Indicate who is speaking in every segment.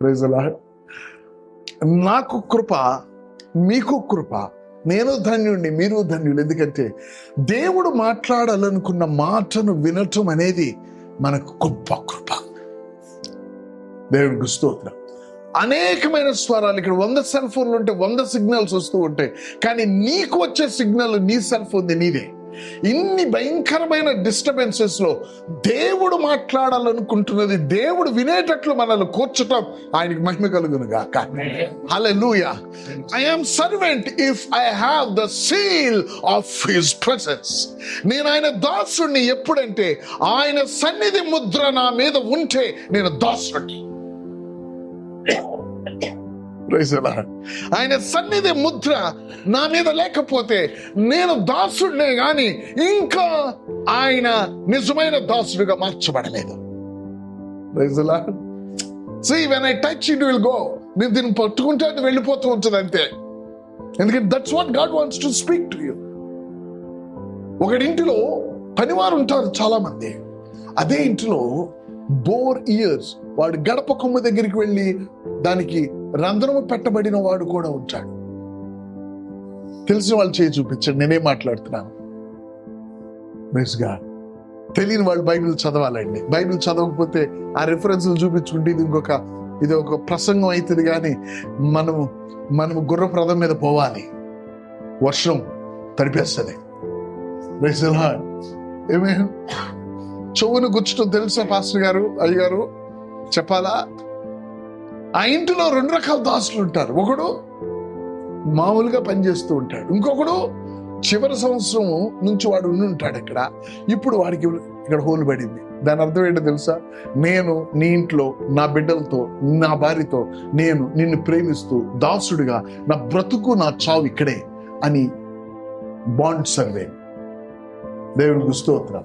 Speaker 1: Praise the lord. నాకు కృప, మీకు కృప. నేను ధన్యుడిని, మీరు ధన్యులు. ఎందుకంటే దేవుడు మాట్లాడాలనుకున్న మాటను వినటం అనేది మనకు గొప్ప కృప. దేవుడికి స్తోత్రం. అనేకమైన స్వరాలు, ఇక్కడ 100 సెల్ ఫోన్లు ఉంటే 100 సిగ్నల్స్ వస్తూ ఉంటాయి, కానీ నీకు వచ్చే సిగ్నల్ నీ సెల్ ఫోన్ నీదే. ఇన్ని భయంకరమైన డిస్టర్బెన్సెస్ లో దేవుడు మాట్లాడాలనుకుంటున్నది, దేవుడు వినేటట్లు మనల్ని కూర్చటం ఆయనకి మహిమ కలుగును గాక. Hallelujah. I am servant if I have the seal of his presence. నేను ఆయన దాసుడిని ఎప్పుడంటే ఆయన సన్నిధి ముద్ర నా మీద ఉంటే నేను దాసుడిని. ఆయన సన్నిధి ముద్ర నా మీద లేకపోతే నేను దాసుడినే గాని ఇంకా ఆయన నిజమైన దాసుడిగా మార్చబడలేదు. See, when I touch it will go. నేను దీన్ని పట్టుకుంటే అది వెళ్ళిపోతూ ఉంటుంది అంతే. ఎందుకంటే that's what God wants to speak to you. ఒకడింటిలో పనివారు ఉంటారు చాలా మంది. అదే ఇంటిలో బోర్ ఇయర్స్, వాడు గడప కొమ్ము దగ్గరికి వెళ్ళి దానికి రంధ్రము పెట్టబడిన వాడు కూడా ఉంటాడు. తెలిసిన వాళ్ళు చేయి చూపించండి, నేనేం మాట్లాడుతున్నాను. తెలియని వాళ్ళు బైబిల్ చదవాలండి. బైబిల్ చదవకపోతే ఆ రెఫరెన్స్లు చూపించుకుంటే ఇది ఒక ప్రసంగం అవుతుంది, కానీ మనము గుర్రప్రదం మీద పోవాలి, వర్షం తడిపేస్తుంది. ఏమే చెవును గుచ్చటం తెలుసా పాస్టర్ గారు, అయ్యగారు చెప్పాలా? ఆ ఇంటిలో 2 రకాల దాసులు ఉంటారు. ఒకడు మామూలుగా పనిచేస్తూ ఉంటాడు, ఇంకొకడు చివరి సంవత్సరం నుంచి వాడు ఉండి ఉంటాడు ఇక్కడ. ఇప్పుడు వాడికి ఇక్కడ హోల్ పడింది. దాని అర్థం ఏంటో తెలుసా? నేను నీ ఇంట్లో నా బిడ్డలతో, నా భార్యతో నేను నిన్ను ప్రేమిస్తూ దాసుడిగా నా బ్రతుకు నా చావు ఇక్కడే అని బాండ్ సర్వే. దేవునికి స్తోత్రం.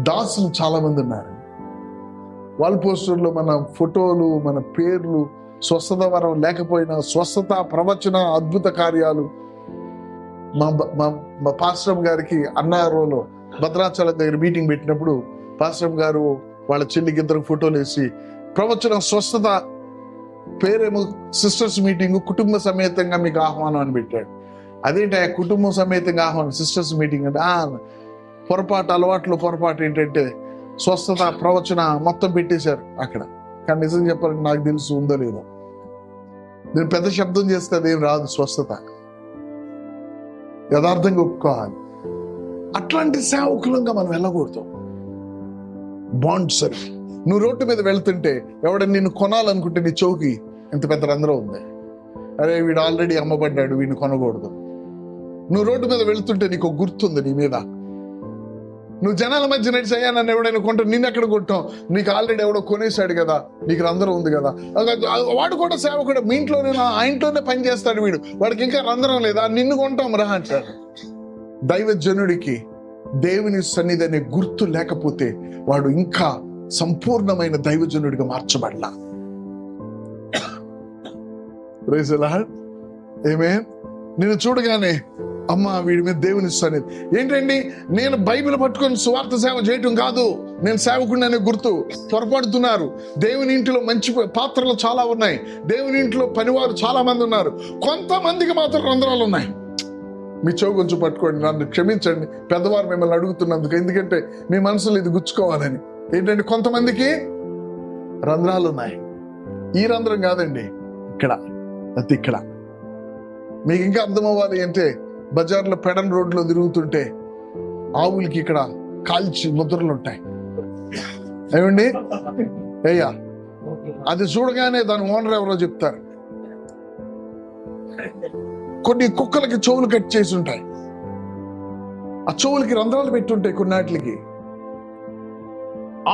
Speaker 1: దాసులు చాలా మంది ఉన్నారు. వాల్ పోస్టర్లో మన ఫోటోలు, మన పేర్లు, స్వస్థత వరం లేకపోయినా స్వస్థత, ప్రవచన, అద్భుత కార్యాలు. మా పాస్టర్ గారికి అన్నారోలో భద్రాచలం దగ్గర మీటింగ్ పెట్టినప్పుడు పాస్టర్ గారు వాళ్ళ చెల్లికి 2 ఫోటోలు వేసి ప్రవచన, స్వస్థత, పేరేమో సిస్టర్స్ మీటింగ్, కుటుంబ సమేతంగా మీకు ఆహ్వానం అని పెట్టాడు. అదేంటి కుటుంబం సమేతంగా ఆహ్వానం, సిస్టర్స్ మీటింగ్ అంటే పొరపాటు ఏంటంటే స్వస్థత, ప్రవచన మొత్తం పెట్టేశారు అక్కడ. కానీ నిజం చెప్పాలంటే నాకు తెలుసు ఉందో లేదో. నేను పెద్ద శబ్దం చేస్తే అదేం రాదు స్వస్థత. యథార్థంగా ఒప్పుకోవాలి. అట్లాంటి సేవకులంగా మనం వెళ్ళకూడదు. Bond survey. నువ్వు రోడ్డు మీద వెళ్తుంటే ఎవడని నిన్ను కొనాలనుకుంటే నీ చౌకి ఎంత పెద్ద రంధ్రం ఉంది, అరే వీడు ఆల్రెడీ అమ్మబడ్డాడు, వీడిని కొనకూడదు. నువ్వు రోడ్డు మీద వెళ్తుంటే నీకు ఒక గుర్తుంది నీ మీద. నువ్వు జనాల మధ్య నడిచి అయ్యా నన్ను ఎవడైనా కొంటావు, నిన్ను ఎక్కడ కొట్టావు, నీకు ఆల్రెడీ ఎవడో కొనేసాడు కదా, నీకు రంధ్రం ఉంది కదా. వాడు కూడా సేవకుడు, మీ ఇంట్లోనే ఆ ఇంట్లోనే పని చేస్తాడు వీడు, వాడికి ఇంకా రంధ్రం లేదా, నిన్ను కొంటాం రా అంటాడు. దైవజనుడికి దేవుని సన్నిధి అనే గుర్తు లేకపోతే వాడు ఇంకా సంపూర్ణమైన దైవజనుడిగా మార్చబడలా. Praise the Lord. ఆమేన్. నిన్ను చూడగానే అమ్మా వీడి మీద దేవుని సన్నిధి ఏంటండి, నేను బైబిల్ పట్టుకొని సువార్త సేవ చేయటం కాదు, నేను సేవకుడిని అనే గుర్తు. పొరపడుతున్నారు. దేవుని ఇంటిలో మంచి పాత్రలు చాలా ఉన్నాయి, దేవుని ఇంట్లో పనివారు చాలా మంది ఉన్నారు, కొంతమందికి మాత్రం రంధ్రాలు ఉన్నాయి. మీ చెవు కొంచెం పట్టుకోండి, నన్ను క్షమించండి పెద్దవారు మిమ్మల్ని అడుగుతున్నందుకు, ఎందుకంటే మీ మనసులో ఇది గుచ్చుకోవాలని. ఏంటంటే కొంతమందికి రంధ్రాలు ఉన్నాయి. ఈ రంధ్రం కాదండి, ఇక్కడ అది ఇక్కడ. మీకు ఇంకా అర్థం అవ్వాలి అంటే బజార్లో పెడన్ రోడ్లో తిరుగుతుంటే ఆవులకి ఇక్కడ కాల్చి ముద్రలు ఉంటాయి. ఏమండి అయ్యా, అది చూడగానే దాని ఓనర్ ఎవరో చెప్తారు. కొన్ని కుక్కలకి చెవులు కట్ చేసి ఉంటాయి, ఆ చెవులకి రంధ్రాలు పెట్టుంటాయి. కొన్నాటికి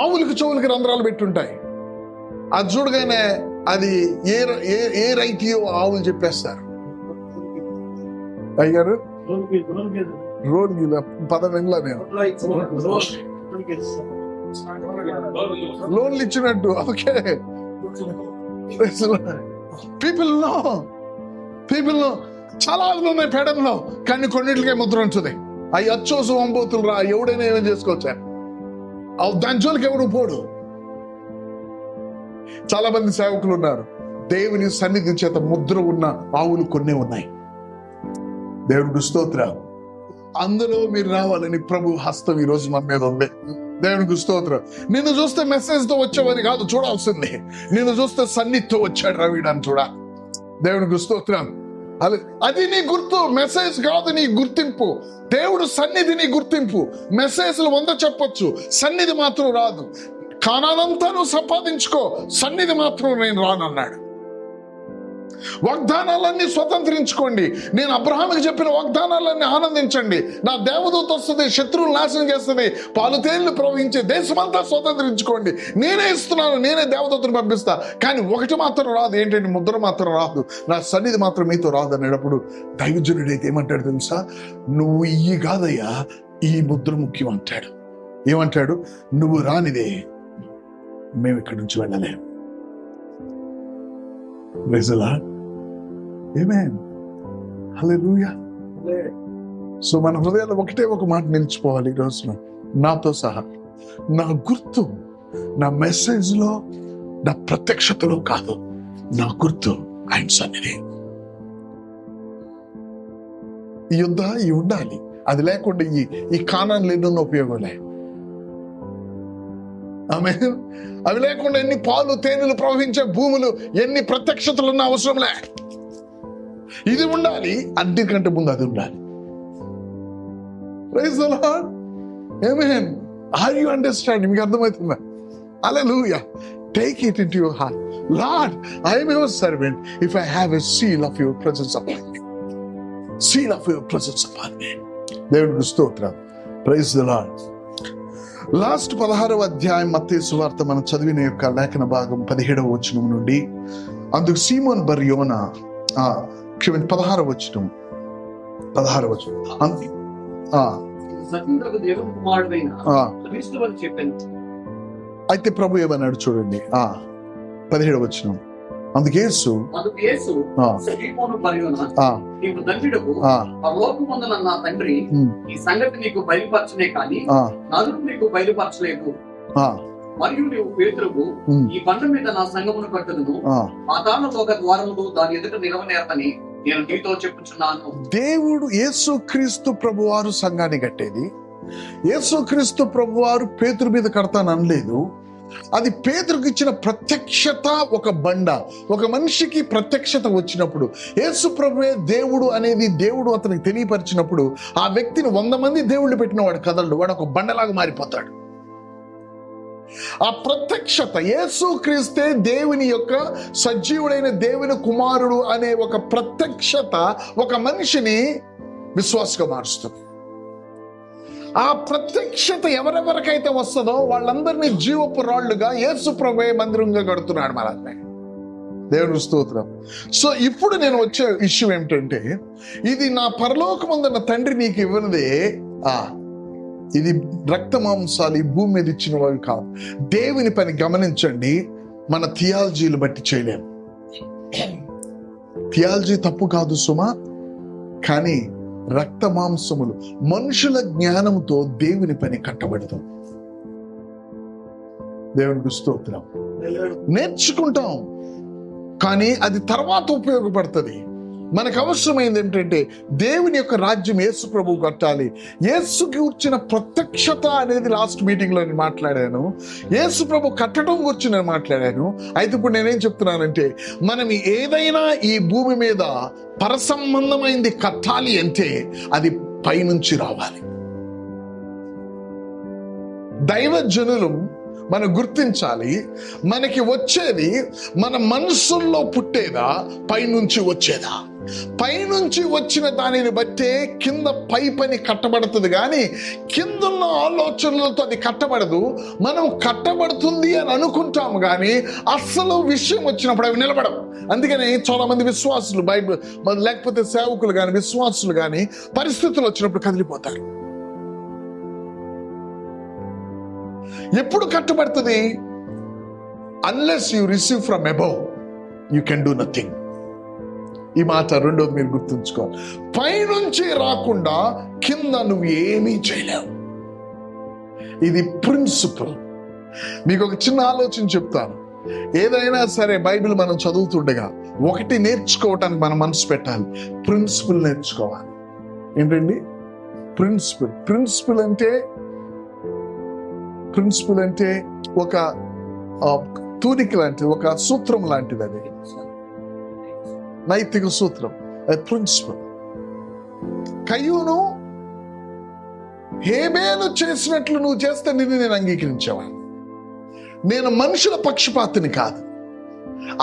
Speaker 1: ఆవులకి చెవులకి రంధ్రాలు పెట్టుంటాయి. అది చూడగానే అది ఏ రైతీయో ఆవులు చెప్పేస్తారు. అయ్యారు రోడ్ పదవిలా నేను లోన్లు ఇచ్చినట్టు. ఓకే, పీపుల్ నో చాలా ఆవులు ఉన్నాయి పేడల్లో, కానీ కొన్నిటికే ముద్ర ఉంటుంది. అవి అచ్చోసు వంబోతులు రా, ఎవడైనా ఏమేం చేసుకోవచ్చా, దాని జోలికి ఎవరు పోడు. చాలా మంది సేవకులు ఉన్నారు, దేవుని సన్నిధి చేత ముద్ర ఉన్న ఆవులు కొన్ని ఉన్నాయి. దేవునికి స్తోత్రం. అందులో మీరు రావాలని ప్రభు హస్తం ఈ రోజు మన మీద ఉంది. దేవునికి స్తోత్రం. నిన్ను చూస్తే మెసేజ్ తో వచ్చేవని కాదు చూడాల్సింది, నిన్ను చూస్తే సన్నిధితో వచ్చాడు రవీడని చూడ. దేవునికి స్తోత్రం. అది నీ గుర్తు, మెసేజ్ కాదు నీ గుర్తింపు. దేవుడు సన్నిధి నీ గుర్తింపు. మెసేజ్లు 100 చెప్పొచ్చు, సన్నిధి మాత్రం రాదు. కానానంతా నువ్వు సంపాదించుకో, సన్నిధి మాత్రం నేను రానన్నాడు. వాగ్దానాలన్నీ స్వతంత్రించుకోండి. నేను అబ్రహాముకి చెప్పిన వాగ్దానాలన్నీ ఆనందించండి. నా దేవదూత వస్తుంది, శత్రువులు నాశనం చేస్తుంది, పాలు తేళ్లు ప్రవహించే దేశమంతా స్వతంత్రించుకోండి. నేనే ఇస్తున్నాను, నేనే దేవదూతను పంపిస్తా. కానీ ఒకటి మాత్రం రాదు, ఏంటంటే ముద్ర మాత్రం రాదు, నా సన్నిధి మాత్రం మీతో రాదు అనేటప్పుడు దైవజనుడైతే ఏమంటాడు తెలుసా? నువ్వు ఇయ్యి కాదయ్యా, ఈ ముద్ర ముఖ్యం అంటాడు. ఏమంటాడు? నువ్వు రానిదే మేము ఇక్కడి నుంచి వెళ్ళలేము. Praise the Lord. Amen. Hallelujah. So మన హృదయాల్లో ఒకటే ఒక మాట నిలిచిపోవాలి ఈ రోజున, నాతో సహా. నా గుర్తు నా మెసేజ్ లో, నా ప్రత్యక్షతలో కాదు, నా గుర్తు ఆయన సన్నిధి. ఈ ఉండాలి. అది లేకుండా ఈ కానాన్లు ఎన్నో ఉపయోగం లే. ఆమె అవి లేకుండా ఎన్ని పాలు తేనెలు ప్రవహించే భూములు, ఎన్ని ప్రత్యక్షతలు ఉన్న అవసరంలే. ఇది ఉండాలి, అన్నిటికంటే ముందు అది ఉండాలి. Praise the Lord. Amen. Are you understanding? మీకు అర్థమవుతుందా? Hallelujah. Take it into your heart. Lord, I am your servant if I have a seal of your presence upon me. Seal of your presence upon me. దేవునికి స్తోత్రం. Praise the Lord. Last 16వ అధ్యాయం మత్తయి సువార్త మనం చదివిన యొక్క లేఖన భాగం 17వ వచనం నుండి, అందుకు సీమోన్ బర్ యోనా 16వ వచనం అయితే ప్రభు ఏమన్నాడు చూడండి. 17వ వచనం. అందుకు యేసు
Speaker 2: నీవు దండుడవు, పరలోకమందున నా తండ్రి ఈ సంగతి నీకు బయలుపరచనే కానీ నరుడు నీకు బయలుపరచలేదు. మరియు నీవు పేతురువు, ఈ బండ మీద నా సంఘమును కట్టుదును, పాతాళలోక ద్వారములు దాని ఎదుట నిలవనేరని నేను నీతో చెప్పుచున్నాను.
Speaker 1: దేవుడు యేసుక్రీస్తు ప్రభువారు సంఘాన్ని కట్టేది. యేసుక్రీస్తు ప్రభువారు పేతురు మీద కడతాను అనలేదు. అది పేతురుకు ఇచ్చిన ప్రత్యక్షత. ఒక బండ, ఒక మనిషికి ప్రత్యక్షత వచ్చినప్పుడు, యేసు ప్రభువే దేవుడు అనేది దేవుడు అతనికి తెలియపరిచినప్పుడు, ఆ వ్యక్తిని 100 మంది దేవుళ్ళు పెట్టిన వాడు కదలడు, వాడు ఒక బండలాగా మారిపోతాడు. ఆ ప్రత్యక్షత, యేసుక్రీస్తే దేవుని యొక్క సజీవుడైన దేవుని కుమారుడు అనే ఒక ప్రత్యక్షత ఒక మనిషిని విశ్వాసగా మారుస్తుంది. ఆ ప్రత్యక్షత ఎవరెవరికైతే వస్తుందో వాళ్ళందరినీ జీవపు రాళ్లుగా యేసు ప్రభువే మందిరంగా కడుతున్నాడు మనల్ని. దేవుని స్తోత్రం. సో ఇప్పుడు నేను వచ్చే ఇష్యూ ఏమిటంటే, ఇది నా పరలోకమందున్న తండ్రి నీకు ఇవ్వనిదే, ఇది రక్త మాంసాలు ఈ భూమి మీద ఇచ్చినవి కాదు. దేవుని పని గమనించండి. మన థియాలజీలు బట్టి చేయలేము. థియాలజీ తప్పు కాదు సుమా, కానీ రక్త మాంసములు మనుషుల జ్ఞానంతో దేవుని పని కట్టబడతాం. దేవునికి స్తోత్రం. నేర్చుకుంటాం, కానీ అది తర్వాత ఉపయోగపడుతుంది. మనకు అవసరమైంది ఏంటంటే దేవుని యొక్క రాజ్యం యేసు ప్రభువు కట్టాలి. యేసుకి వచ్చిన ప్రత్యక్షత అనేది లాస్ట్ మీటింగ్ లో నేను మాట్లాడాను. యేసు ప్రభు కట్టడం గురించి నేను మాట్లాడాను. అయితే ఇప్పుడు నేనేం చెప్తున్నానంటే, మనం ఏదైనా ఈ భూమి మీద పరసంబంధమైంది కట్టాలి అంటే అది పైనుంచి రావాలి. దైవజనులు మనం గుర్తించాలి, మనకి వచ్చేది మన మనసుల్లో పుట్టేదా, పైనుంచి వచ్చేదా? పైనుంచి వచ్చిన దానిని బట్టే కింద పై పని కట్టబడుతుంది, కానీ కిందున్న ఆలోచనలతో అది కట్టబడదు. మనం కట్టబడుతుంది అని అనుకుంటాము, కానీ అసలు విషయం వచ్చినప్పుడు అవి నిలబడవు. అందుకని చాలా మంది విశ్వాసులు, బైబిల్ లేకపోతే సేవకులు కానీ విశ్వాసులు కానీ పరిస్థితులు వచ్చినప్పుడు కదిలిపోతారు. ఎప్పుడు కట్టబడుతుంది? Unless you receive from above you can do nothing. ఈ మాట రెండోది మీరు గుర్తుంచుకోవాలి. పైనుంచి రాకుండా కింద నువ్వు ఏమీ చేయలేవు. ఇది ప్రిన్సిపల్. మీకు ఒక చిన్న ఆలోచన చెప్తాను. ఏదైనా సరే బైబిల్ మనం చదువుతుండగా ఒకటి నేర్చుకోవటానికి మనం మనసు పెట్టాలి, ప్రిన్సిపల్ నేర్చుకోవాలి. ఏంటండి ప్రిన్సిపల్ అంటే ఒక తూనిక లాంటిది, ఒక సూత్రం లాంటిది. అది నైతిక సూత్రం, ప్రిన్సిపల్. కయ్యూను హేబేలు చేసినట్లు నువ్వు చేస్తే నేను అంగీకరించేవాడిని. నేను మనుషుల పక్షపాతిని కాదు,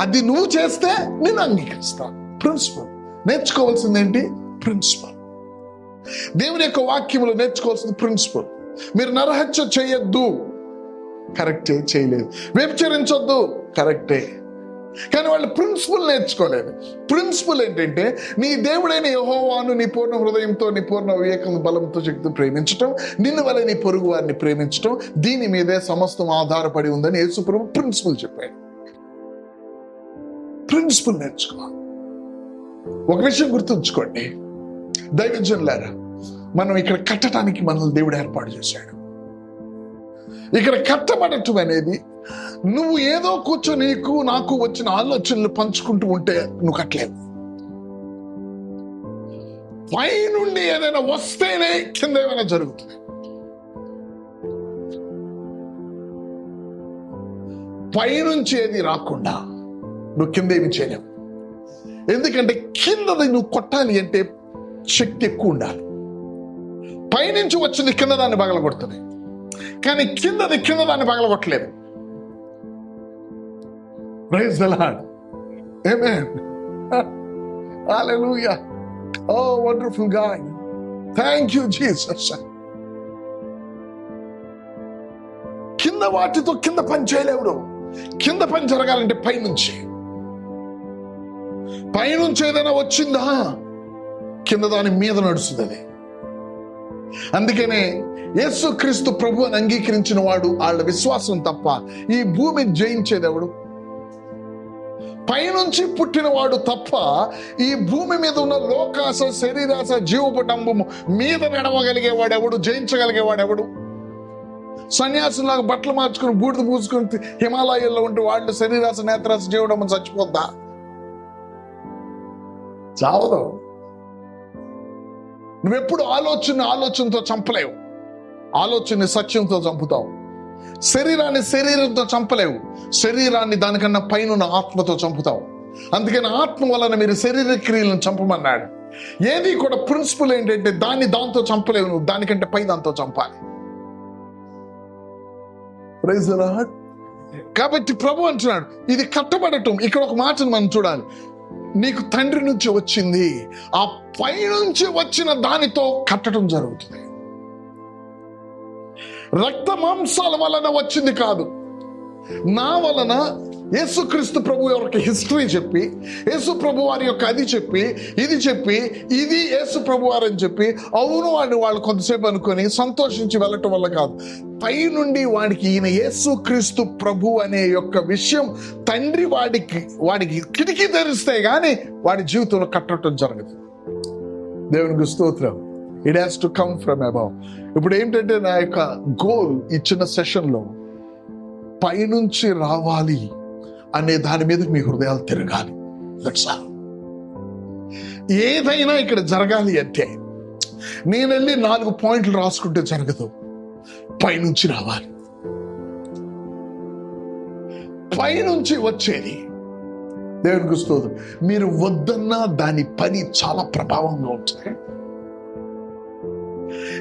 Speaker 1: అది నువ్వు చేస్తే నేను అంగీకరిస్తాను. ప్రిన్సిపల్ నేర్చుకోవాల్సింది ఏంటి? ప్రిన్సిపల్. దేవుని యొక్క వాక్యములు నేర్చుకోవాల్సింది ప్రిన్సిపల్. మీరు నరహత్య చేయొద్దు, కరెక్టే, చేయలేదు. వ్యభిచరించొద్దు, కరెక్టే. కానీ వాళ్ళు ప్రిన్సిపల్ నేర్చుకోలేదు. ప్రిన్సిపల్ ఏంటంటే నీ దేవుడైన యెహోవాను నీ పూర్ణ హృదయంతో, నీ పూర్ణ వివేకం, బలంతో, శక్తితో ప్రేమించటం, నిన్ను వల్ల నీ పొరుగు వారిని ప్రేమించటం, దీని మీదే సమస్తం ఆధారపడి ఉందని యేసుప్రభు ప్రిన్సిపల్ చెప్పాడు. ప్రిన్సిపల్ నేర్చుకోవాలి. ఒక విషయం గుర్తుంచుకోండి దైవజనులారా, మనం ఇక్కడ కట్టడానికి మనల్ని దేవుడు ఏర్పాటు చేశాడు. ఇక్కడ కట్టబడటం అనేది నువ్వు ఏదో కూర్చొని నీకు నాకు వచ్చిన ఆలోచనలు పంచుకుంటూ ఉంటే నువ్వు కట్టలేవు. పైనుండి ఏదైనా వస్తేనే కింద ఏమైనా జరుగుతుంది. పైనుంచి ఏది రాకుండా నువ్వు కింద ఏమి చేయలేవు. ఎందుకంటే కిందది నువ్వు కొట్టాలి అంటే శక్తి ఎక్కువ ఉండాలి. పైనుంచి వచ్చింది కింద దాన్ని పగలగొడుతుంది, కానీ కిందది కింద దాన్ని పగలగొట్టలేదు. Praise the Lord. Amen. Hallelujah. Oh, wonderful God. Thank you, Jesus. కింద వాటితో కింద పని చేయలేవు. కింద పని జరగాలంటే పైనుంచి ఏదైనా వచ్చిందా కింద దాని మీద నడుస్తుంది అది. అందుకనే యేసుక్రీస్తు ప్రభు అని అంగీకరించిన వాడు వాళ్ళ విశ్వాసం తప్ప ఈ భూమిని జయించేది ఎవడు? పైనుంచి పుట్టినవాడు తప్ప ఈ భూమి మీద ఉన్న లోకాస, శరీరాస, జీవపటంబము మీద నడవగలిగేవాడు ఎవడు? జయించగలిగేవాడు ఎవడు? సన్యాసులాగా బట్టలు మార్చుకుని బూడిద పూసుకుని హిమాలయాల్లో ఉంటే వాళ్ళు శరీరాస, నేత్రాస, జీవడము చచ్చిపోద్దా? చావదు. నువ్వెప్పుడు ఆలోచనతో చంపలేవు. ఆలోచనని సత్యంతో చంపుతావు. శరీరాన్ని శరీరంతో చంపలేవు. శరీరాన్ని దానికన్నా పైన ఆత్మతో చంపుతావు. అందుకని ఆత్మ వలన మీరు శరీర క్రియలను చంపమన్నాడు. ఏది కూడా ప్రిన్సిపల్ ఏంటంటే దాంతో చంపలేవు, నువ్వు దానికంటే పై దాంతో చంపాలి. Praise the Lord. కాబట్టి ప్రభు అంటున్నాడు ఇది కట్టబడటం. ఇక్కడ ఒక మాటను మనం చూడాలి. నీకు తండ్రి నుంచి వచ్చింది, ఆ పై నుంచి వచ్చిన దానితో కట్టడం జరుగుతుంది. రక్త మాంసాల వలన వచ్చింది కాదు. నా వలన యేసుక్రీస్తు ప్రభు యొక్క హిస్టరీ చెప్పి, యేసు ప్రభు వారి యొక్క అది చెప్పి, ఇది యేసు ప్రభు వారు అని చెప్పి అవును అని వాళ్ళు కొంతసేపు అనుకొని సంతోషించి వెళ్ళటం వల్ల కాదు. పై నుండి వాడికి ఈయన యేసుక్రీస్తు ప్రభు అనే యొక్క విషయం తండ్రి వాడికి కిటికీ తెరిస్తే గానీ వాడి జీవితంలో కట్టడం జరగదు. దేవునికి స్తోత్రం. It has to come from above. ఇప్పుడు ఏంటంటే నా యొక్క గోల్ ఈ చిన్న సెషన్లో పైనుంచి రావాలి అనే దాని మీద మీ హృదయాలు తిరగాలి. That's all. ఏదైనా ఇక్కడ జరగాలి అంటే నేను వెళ్ళి 4 పాయింట్లు రాసుకుంటే జరగదు. పైనుంచి రావాలి. పైనుంచి వచ్చేది దేవునికి స్తోత్రం. మీరు వద్దన్నా దాని పని చాలా ప్రభావంగా ఉంటుంది.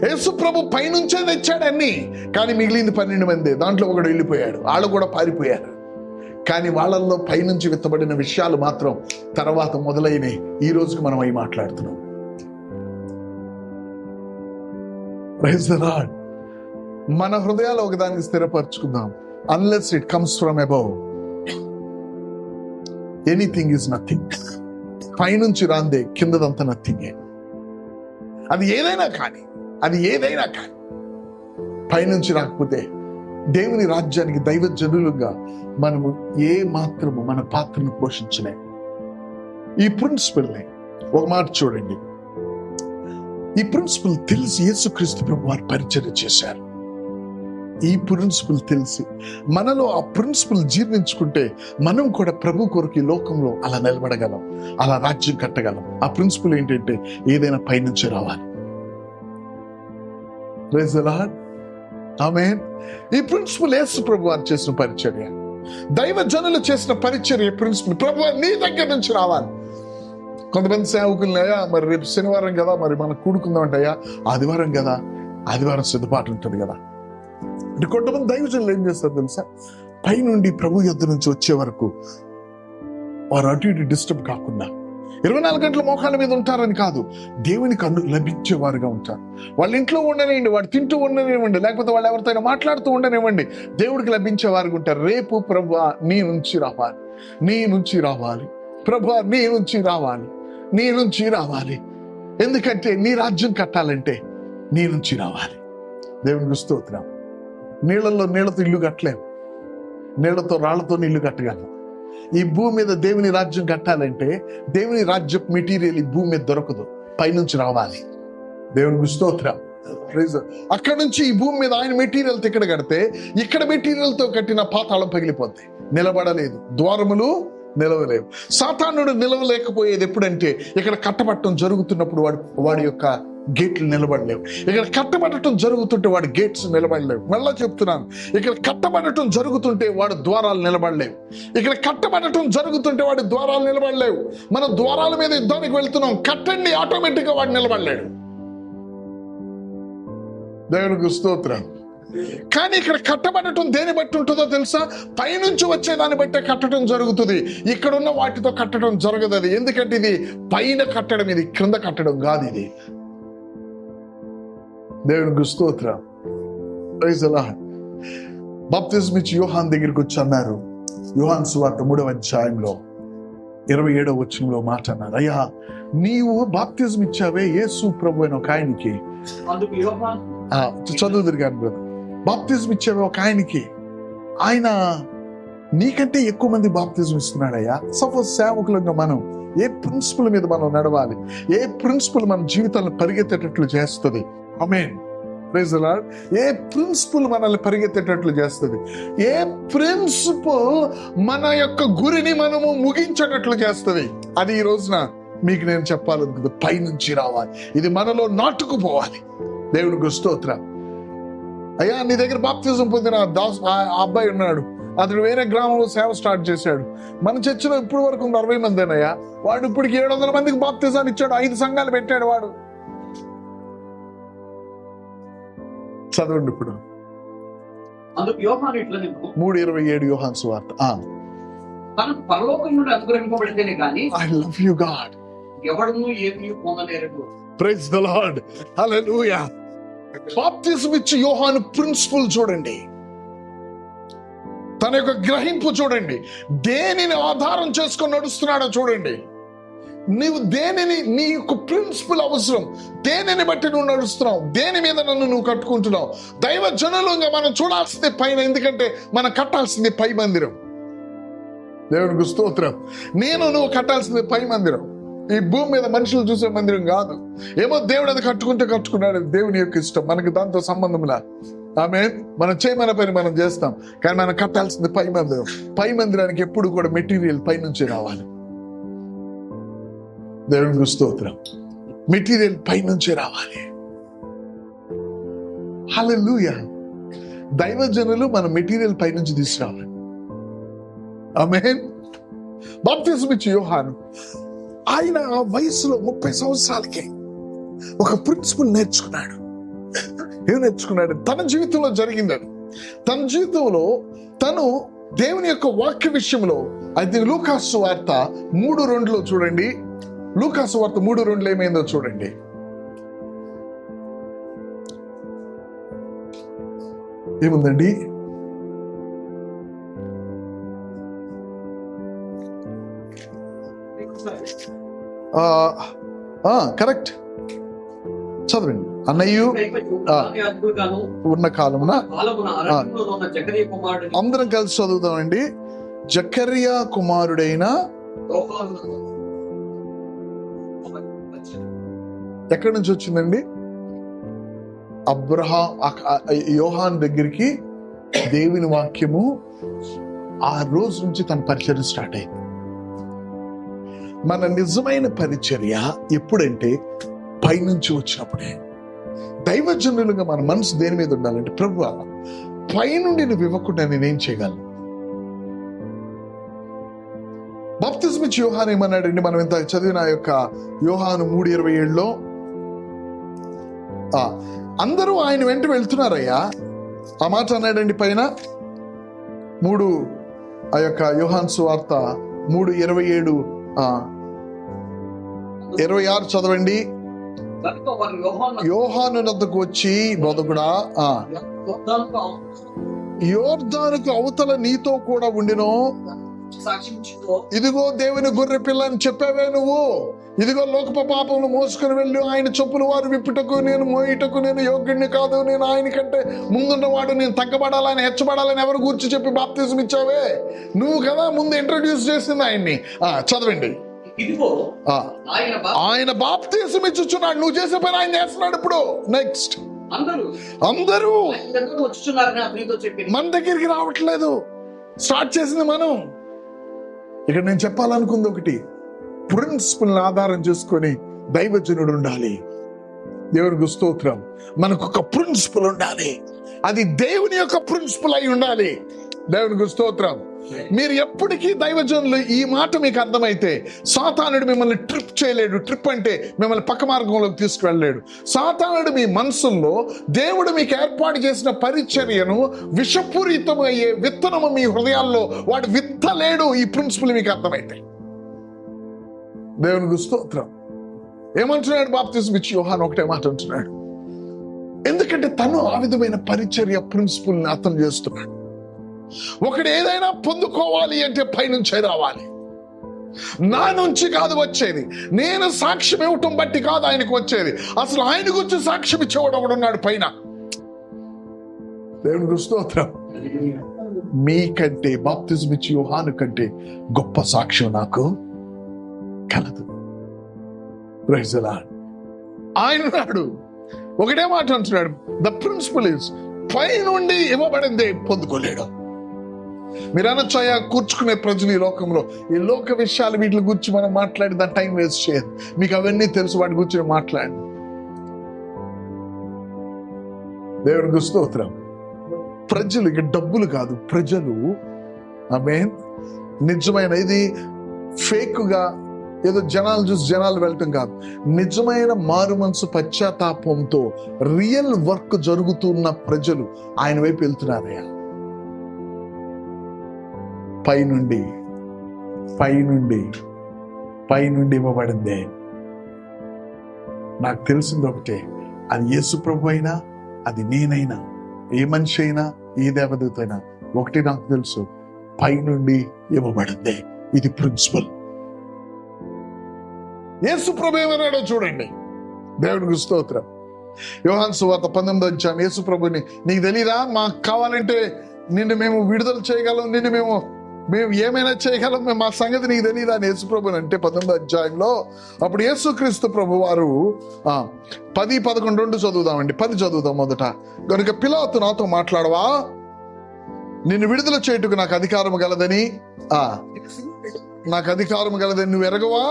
Speaker 1: యేసు ప్రభు పైనుంచే తెచ్చాడన్ని, కానీ మిగిలింది 12 మంది. దాంట్లో ఒకడు వెళ్ళిపోయాడు, వాళ్ళు కూడా పారిపోయారు. కానీ వాళ్ళల్లో పైనుంచి విత్తబడిన విషయాలు మాత్రం తర్వాత మొదలైనవి. ఈ రోజుకి మనం అవి మాట్లాడుతున్నాం. Praise the Lord. మన హృదయాలు ఒకదానికి స్థిరపరచుకుందాం. Unless it comes from above, anything is nothing. పైనుంచి రాందే కిందదంతా నథింగే. అది ఏదైనా కానీ పైనుంచి రాకపోతే దేవుని రాజ్యానికి దైవజనులుగా మనము ఏ మాత్రము మన పాత్రను పోషించలేం. ఈ ప్రిన్సిపల్ని ఒక మాట చూడండి. ఈ ప్రిన్సిపల్ తెలిసి యేసుక్రీస్తు ప్రభు వారు పరిచర్య చేశారు. ఈ ప్రిన్సిపల్ తెలిసి మనలో ఆ ప్రిన్సిపల్ జీర్ణించుకుంటే మనం కూడా ప్రభు కొరకు ఈ లోకంలో అలా నిలబడగలం, అలా రాజ్యం కట్టగలం. ఆ ప్రిన్సిపల్ ఏంటంటే ఏదైనా పైనుంచి రావాలి. Praise the Lord. ఆమేన్. ఈ ప్రిన్సిపల్ యేసు ప్రభు వారు చేసిన పరిచర్య, దైవ జనులు చేసిన పరిచర్య ప్రిన్సిపల్. ప్రభు నీ దగ్గర నుంచి రావాలి. కొంతమంది సేవకులు, అయ్యా మరి రేపు శనివారం కదా, మరి మనం కూడుకుందాం అంటే, అయ్యా ఆదివారం కదా, ఆదివారం సిద్ధపాటు ఉంటుంది కదా అంటే. కొంతమంది దైవజనులు ఏం చేస్తారు తెలుసా, పైనుండి ప్రభు యొద్ద నుంచి వచ్చే వరకు వారు అటు ఇటు డిస్టర్బ్ కాకుండా 24 గంటల మోకాళ్ళ మీద ఉంటారని కాదు, దేవునికి లభించేవారుగా ఉంటారు. వాళ్ళ ఇంట్లో ఉండనివ్వండి, వాడు తింటూ ఉండనివ్వండి, లేకపోతే వాళ్ళు ఎవరితో మాట్లాడుతూ ఉండనివ్వండి, దేవుడికి లభించేవారుగా ఉంటారు. రేపు ప్రభువా నీ నుంచి రావాలి, నీ నుంచి రావాలి, ప్రభువా నీ నుంచి రావాలి, నీ నుంచి రావాలి. ఎందుకంటే నీ రాజ్యం కట్టాలంటే నీ నుంచి రావాలి. దేవునికి స్తోత్రం. నీళ్ళతో ఇల్లు కట్టలేం, నీళ్లతో రాళ్లతో ఇల్లు కట్టగలం. ఈ భూమి మీద దేవుని రాజ్యం కట్టాలంటే దేవుని రాజ్య మెటీరియల్ ఈ భూమి మీద దొరకదు, పైనుంచి రావాలి. దేవునికి స్తోత్రం. అక్కడ నుంచి ఈ భూమి మీద ఆయన మెటీరియల్ ఇక్కడ కడితే, ఇక్కడ మెటీరియల్ తో కట్టిన పాతాళం పగిలిపోద్ది, నిలబడలేదు, ద్వారములు నిలవలేవు. సాతానుడు నిలవలేకపోయేది ఎప్పుడంటే ఇక్కడ కట్టబట్టం జరుగుతున్నప్పుడు వాడి యొక్క గేట్లు నిలబడలేవు. ఇక్కడ కట్టబడటం జరుగుతుంటే వాడి గేట్స్ నిలబడలేవు. మళ్ళా చెప్తున్నాను, ఇక్కడ కట్టబడటం జరుగుతుంటే వాడు ద్వారాలు నిలబడలేవు. ఇక్కడ కట్టబడటం జరుగుతుంటే వాడి ద్వారాలు నిలబడలేవు. మన ద్వారాల మీద యుద్ధానికి వెళ్తున్నాం, కట్టండి, ఆటోమేటిక్ గా వాడు నిలబడలేడు. దేవునికి స్తోత్రం. కానీ ఇక్కడ కట్టబడటం దేని బట్టి ఉంటుందో తెలుసా, పైనుంచి వచ్చే దాన్ని బట్టే కట్టడం జరుగుతుంది. ఇక్కడున్న వాటితో కట్టడం జరగదు. అది ఎందుకంటే ఇది పైన కట్టడం, ఇది క్రింద కట్టడం కాదు. ఇది దేవునికి స్తోత్రం. Praise the Lord. బాప్తిజం ఇచ్చి యోహాన్ దగ్గరికి వచ్చి అన్నారు, యోహాను సువార్త 3వ అధ్యాయంలో 27వ వచనంలో మాట అన్నారు, అయ్యా నీవు బాప్తిజం ఇచ్చావే యేసు ప్రభు అని ఒక ఆయనకి, చదువుదురు గాని బ్రదర్, బాప్తిజం ఇచ్చావే ఒక ఆయనకి, ఆయన నీకంటే ఎక్కువ మంది బాప్తిజం ఇస్తున్నాడయ్యా. సపోజ్ సేవకులుగా మనం ఏ ప్రిన్సిపల్ మీద మనం నడవాలి, ఏ ప్రిన్సిపల్ మన జీవితాలను పరిగెత్తేటట్లు చేస్తుంది. ఆమేన్. Praise the Lord. ఏ ప్రిన్సిపల్ మనల్ని పరిగెత్తేటట్లు చేస్తుంది, ఏ ప్రిన్సిపల్ మన యొక్క గురిని మనము ముగించేటట్లు చేస్తుంది, అది ఈ రోజున మీకు నేను చెప్పాలనుకుంది. పైనుంచి రావాలి, ఇది మనలో నాటుకుపోవాలి. దేవునికి స్తోత్రం. అయ్యా నీ దగ్గర బాప్తిజం పొందిన ఆ అబ్బాయి ఉన్నాడు, అతడు వేరే గ్రామంలో సేవ స్టార్ట్ చేశాడు. మన చర్చిలో ఇప్పుడు వరకు 60 మందేనయ్యా, వాడు ఇప్పటికి 700 మందికి బాప్తిజాన్ని ఇచ్చాడు, 5 సంఘాలు పెట్టాడు వాడు. చదవండి ఇప్పుడు 3:27 యోహాను సువార్త.
Speaker 2: పరలోకం నుండి అనుగ్రహింపబడితేనే కానీ
Speaker 1: I love you God.
Speaker 2: ఎవడను ఏమీ పొందలేరు.
Speaker 1: Praise the Lord. Hallelujah. బాప్తిజం ఇచ్చి యోహాను ప్రిన్సిపల్ చూడండి, తన యొక్క గ్రహింపు చూడండి, దేనిని ఆధారం చేసుకొని నడుస్తున్నాడో చూడండి. నీవు దేనిని, నీ యొక్క ప్రిన్సిపల్ అవసరం, దేనిని బట్టి నువ్వు నడుస్తున్నావు, దేని మీద నువ్వు కట్టుకుంటున్నావు. దైవ జనులుగా మనం చూడాల్సింది పైన, ఎందుకంటే మనం కట్టాల్సింది పై మందిరం. దేవునికి స్తోత్రం. నువ్వు కట్టాల్సింది పై మందిరం, ఈ భూమి మీద మనుషులు చూసే మందిరం కాదు. ఏమో దేవుడు అది కట్టుకున్నాడు, దేవుని యొక్క ఇష్టం, మనకి దాంతో సంబంధం లేదు. ఆమేన్. మనం చేయమన్న పని మనం చేస్తాం, కానీ మనం కట్టాల్సింది పై మందిరం. పై మందిరానికి ఎప్పుడు కూడా మెటీరియల్ పై నుంచి రావాలి. దేవునికి స్తోత్రం. మెటీరియల్ పై నుంచి రావాలి. హల్లెలూయా. దైవజనులు మన మెటీరియల్ పై నుంచి తీసుకురావాలి. ఆమేన్. బాప్తిజం ఇచ్చి యోహాను, ఆయన ఆ వయసులో 30 సంవత్సరాలకే ఒక ప్రిన్సిపల్ నేర్చుకున్నాడు. ఏం నేర్చుకున్నాడు? తన జీవితంలో జరిగిందని. తన జీవితంలో తను దేవుని యొక్క వాక్య విషయంలో, అది లూకాసు వార్త 3:2 చూడండి. లూకాసు వార్త 3:2 ఏమైందో చూడండి. ఏముందండి? కరెక్ట్, చదవండి. అన్నయ్యు ఉన్న కాలమున, అందరం కలిసి చదువుతామండి. జకర్యా కుమారుడైన, ఎక్కడి నుంచి వచ్చిందండి? యోహాన్ దగ్గరికి దేవుని వాక్యము ఆ రోజు నుంచి తన పరిచర్య స్టార్ట్ అయింది. మన నిజమైన పరిచర్య ఎప్పుడంటే పైనుంచి వచ్చినప్పుడే. దైవజనులుగా మన మనసు దేని మీద ఉండాలంటే, ప్రభువా పైనుండి నువ్వు ఇవ్వకుండా నేనేం చేయగలను? బాప్తిస్మ ఇచ్చి యోహాను ఏమన్నాడండి? మనం ఇంత చదివిన ఆ యొక్క యోహాను 3:27లో అందరూ ఆయన వెంట వెళ్తున్నారయ్యా, ఆ మాట అన్నాడండి పైన. 3 ఆ యొక్క యోహాను సువార్త 3:27 26 చదవండి. యోహాను వద్దకు వచ్చి, బోధకుడా యోర్దానుకు అవతల నీతో కూడా ఉండినో, ఇదిగో దేవుని గొర్రె పిల్ల అని చెప్పావే నువ్వు, ఇదిగో లోకప పాపములు మోసుకుని వెళ్ళి ఆయన చెప్పులు వారు విప్పుటకు నేను మోయుటకు నేను యోగ్యుడిని కాదు, నేను ఆయన కంటే ముందున్నవాడు, నేను తగ్గబడాలని హెచ్చబడాలని ఎవరు గూర్చి చెప్పి బాప్తిజం ఇచ్చావే? నువ్వు కదా ముందు ఇంట్రడ్యూస్ చేసింది ఆయన్ని. చదవండి. ఆయన బాప్తిజం ఇచ్చుచున్నాడు, నువ్వు చేసే పని ఆయన చేస్తున్నాడు ఇప్పుడు. నెక్స్ట్, అందరూ మన దగ్గరికి రావట్లేదు, స్టార్ట్ చేసింది మనం. ఇక్కడ నేను చెప్పాలనుకుంది ఒకటి, ప్రిన్సిపల్ ఆధారం చేసుకొని దైవజనుడు ఉండాలి. దేవునికి స్తోత్రం. మనకు ఒక ప్రిన్సిపల్ ఉండాలి, అది దేవుని యొక్క ప్రిన్సిపల్ అయి ఉండాలి. దేవునికి స్తోత్రం. మీరు ఎప్పటికీ దైవజనులు ఈ మాట మీకు అర్థమైతే, సాతానుడు మిమ్మల్ని ట్రిప్ చేయలేడు. ట్రిప్ అంటే మిమ్మల్ని పక్క మార్గంలోకి తీసుకువెళ్ళలేడు. సాతానుడు మీ మనసుల్లో దేవుడు మీకు ఏర్పాటు చేసిన పరిచర్యను విషపూరితమయ్యే విత్తనము మీ హృదయాల్లో వాడు విత్తలేడు. ఈ ప్రిన్సిపల్ మీకు అర్థమైతే. దేవునికి స్తోత్రం. ఏమంటున్నాడు బాప్తిజం ఇచ్చి యోహాను? ఒకటే మాట అంటున్నాడు, ఎందుకంటే తను ఆ విధమైన పరిచర్య ప్రిన్సిపల్ ని అర్థం చేస్తున్నాడు. ఒకడు ఏదైనా పొందుకోవాలి అంటే పైనుంచే రావాలి, నా నుంచి కాదు వచ్చేది. నేను సాక్ష్యం ఇవ్వటం బట్టి కాదు ఆయనకు వచ్చేది, అసలు ఆయన గురించి సాక్ష్యం ఇచ్చేవాడు ఒకడు ఉన్నాడు పైన. దేవునికి స్తోత్రం. మీకంటే బాప్తిజం ఇచ్చి యోహాను కంటే గొప్ప సాక్ష్యం నాకు కలదు. Praise the Lord. ఆయన నాడు ఒకటే మాట అంటున్నాడు, ద ప్రిన్సిపల్ ఇస్ పై నుండి ఇవ్వబడిందే పొందుకోలేడు. మీరు అనొచ్చాయా, కూర్చుకునే ప్రజలు ఈ లోకంలో ఈ లోక విషయాలు వీటి గురించి మనం మాట్లాడి దాని టైం వేస్ట్ చేయదు. మీకు అవన్నీ తెలుసు, వాటి గురించి మాట్లాడి. దేవునికి స్తోత్రం. ప్రజలు ఇక డబ్బులు కాదు, ప్రజలు. ఆమేన్. నిజమైన ఇది ఫేక్గా ఏదో జనాలు చూసి జనాలు వెళ్ళటం కాదు, నిజమైన మారు మనసు పశ్చాత్తాపంతో రియల్ వర్క్ జరుగుతున్న ప్రజలు ఆయన వైపు వెళ్తున్నారయ్యా. పైనుండి ఇవ్వబడిందే. నాకు తెలిసింది ఒకటే, అది యేసు ప్రభు అయినా, అది నేనైనా, ఏ మనిషి అయినా, ఏ దేవదూత అయినా, ఒకటి నాకు తెలుసు, పైనుండి ఇవ్వబడిందే. ఇది ప్రిన్సిపల్. యేసు ప్రభు ఏమన్నాడో చూడండి. దేవునికి స్తోత్రం. యోహాను సువార్త 19వ అధ్యాయం. యేసు ప్రభుని, నీకు తెలీదా, మాకు కావాలంటే నిన్ను మేము విడుదల చేయగలం, నిన్ను మేము ఏమైనా చేయగలం, మా సంగతి నీకు తెలీదా అని యేసు ప్రభుని అంటే 19వ అధ్యాయంలో. అప్పుడు యేసుక్రీస్తు ప్రభు వారు 10, 11, 2 చదువుదామండి. 10 చదువుదాం మొదట. కనుక పిలాతు నాతో మాట్లాడవా, నిన్ను విడుదల చేయుటకు నాకు అధికారం గలదని నువ్వు ఎరగవా?